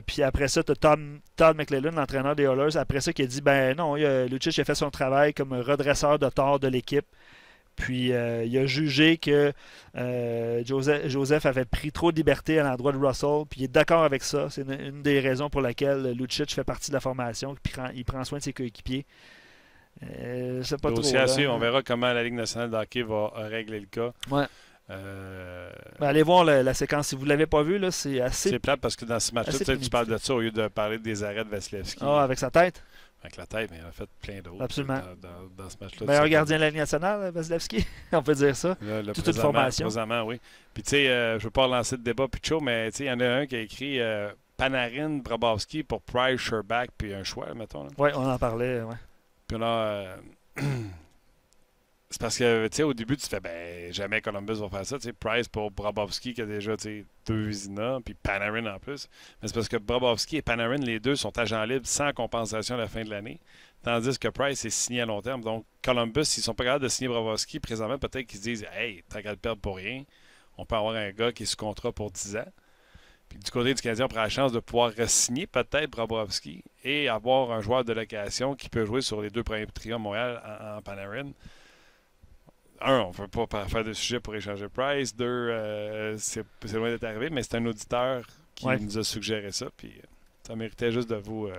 Puis après ça, tu as Todd McLellan, l'entraîneur des Oilers, après ça qui a dit ben non, Lucic a fait son travail comme redresseur de tort de l'équipe. Puis il a jugé que Joseph avait pris trop de liberté à l'endroit de Russell. Puis il est d'accord avec ça. C'est une des raisons pour laquelle Lucic fait partie de la formation. Puis il prend soin de ses coéquipiers. C'est pas Dossier trop. à suivre. On verra comment la Ligue nationale de hockey va régler le cas. Ouais. Allez voir la séquence. Si vous ne l'avez pas vu, là, c'est assez. C'est plate parce que dans ce match-là, tu parles de ça au lieu de parler des arrêts de Vasilevski. Ah, avec sa tête. Avec la tête, mais il a fait plein d'autres. Absolument. Dans ce match-là. Meilleur gardien de la Ligue nationale, Vasilevski. On peut dire ça. Toute une formation. Présentement, oui. Puis tu sais, je ne veux pas relancer le débat Pichot, mais il y en a un qui a écrit Panarin, Bobrovsky pour Price, Sherbak, puis un choix, mettons. Oui, on en parlait, ouais. Puis là, c'est parce que, tu sais, au début, tu te fais, ben, jamais Columbus va faire ça. Tu sais, Price pour Bobrovsky qui a déjà, tu sais, 2 Vizina, puis Panarin en plus. Mais c'est parce que Bobrovsky et Panarin, les deux, sont agents libres sans compensation à la fin de l'année. Tandis que Price est signé à long terme. Donc, Columbus, s'ils sont pas capables de signer Bobrovsky, présentement, peut-être qu'ils se disent, hey, t'as qu'à le perdre pour rien. On peut avoir un gars qui est sous contrat pour 10 ans. Puis du côté du Canadien, on prend la chance de pouvoir re-signer peut-être Bobrovsky et avoir un joueur de location qui peut jouer sur les 2 premiers trios à Montréal en Panarin. On ne veut pas faire de sujet pour échanger Price. 2, c'est loin d'être arrivé, mais c'est un auditeur qui nous a suggéré ça. Puis ça méritait juste de vous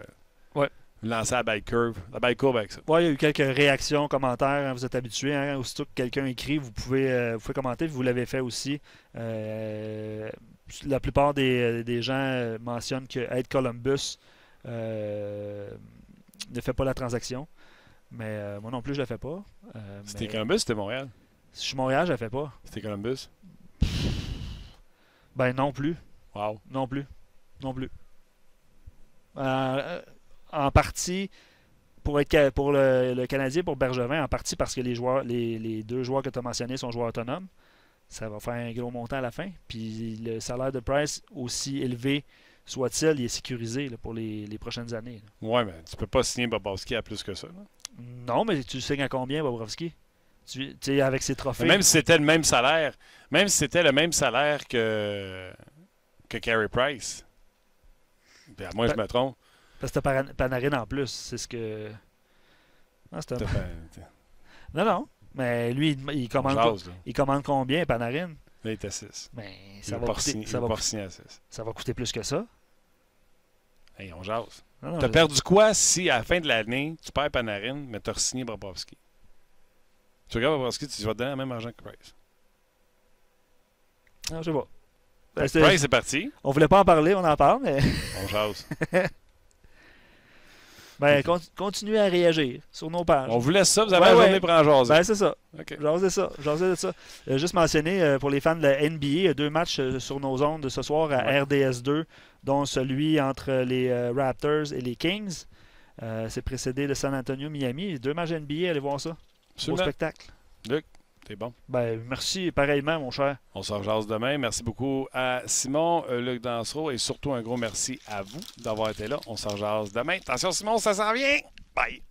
lancer la balle courbe avec ça. Oui, il y a eu quelques réactions, commentaires. Hein, vous êtes habitués. Hein, aussitôt que quelqu'un écrit, vous pouvez commenter. Vous l'avez fait aussi. La plupart des gens mentionnent que Ed Columbus ne fait pas la transaction. Mais moi non plus, je ne la fais pas. C'était Columbus ou c'était Montréal? Si je suis Montréal, je ne la fais pas. C'était Columbus? Ben non plus. Wow. Non plus. En partie, pour le Canadien, pour Bergevin, en partie parce que les 2 joueurs que tu as mentionnés sont joueurs autonomes. Ça va faire un gros montant à la fin. Puis le salaire de Price, aussi élevé soit-il, il est sécurisé là, pour les prochaines années. Oui, mais tu peux pas signer Bobrovsky à plus que ça. Là. Non, mais tu signes à combien, Bobrovsky? Tu sais, avec ses trophées. Mais même si c'était le même salaire, que Carey Price, puis à moi je me trompe. Parce que t'as Panarin en plus, c'est ce que... Non, c'est non, mais lui, il commande combien, Panarin? Là, il est à 6. Mais ça va coûter plus que ça. Hey, on jase. T'as perdu quoi si, à la fin de l'année, tu perds Panarin, mais t'as re-signé Bobrovsky? Tu regardes Bobrovsky, tu vas te donner le même argent que Price. Non, je sais pas. Price est parti. On voulait pas en parler, on en parle, mais... On jase. Ben, continuez à réagir sur nos pages. On vous laisse ça, vous avez la journée pour en jaser. Ben, c'est ça. Okay. Jasez de ça. Juste mentionner, pour les fans de la NBA, il y a 2 matchs sur nos ondes ce soir à RDS2, dont celui entre les Raptors et les Kings. C'est précédé de San Antonio-Miami. 2 matchs NBA, allez voir ça. Beau spectacle. Luc, t'es bon. Ben, merci pareillement, mon cher. On se rejase demain. Merci beaucoup à Simon, Luc Dansereau et surtout un gros merci à vous d'avoir été là. On se rejase demain. Attention Simon, ça s'en vient. Bye.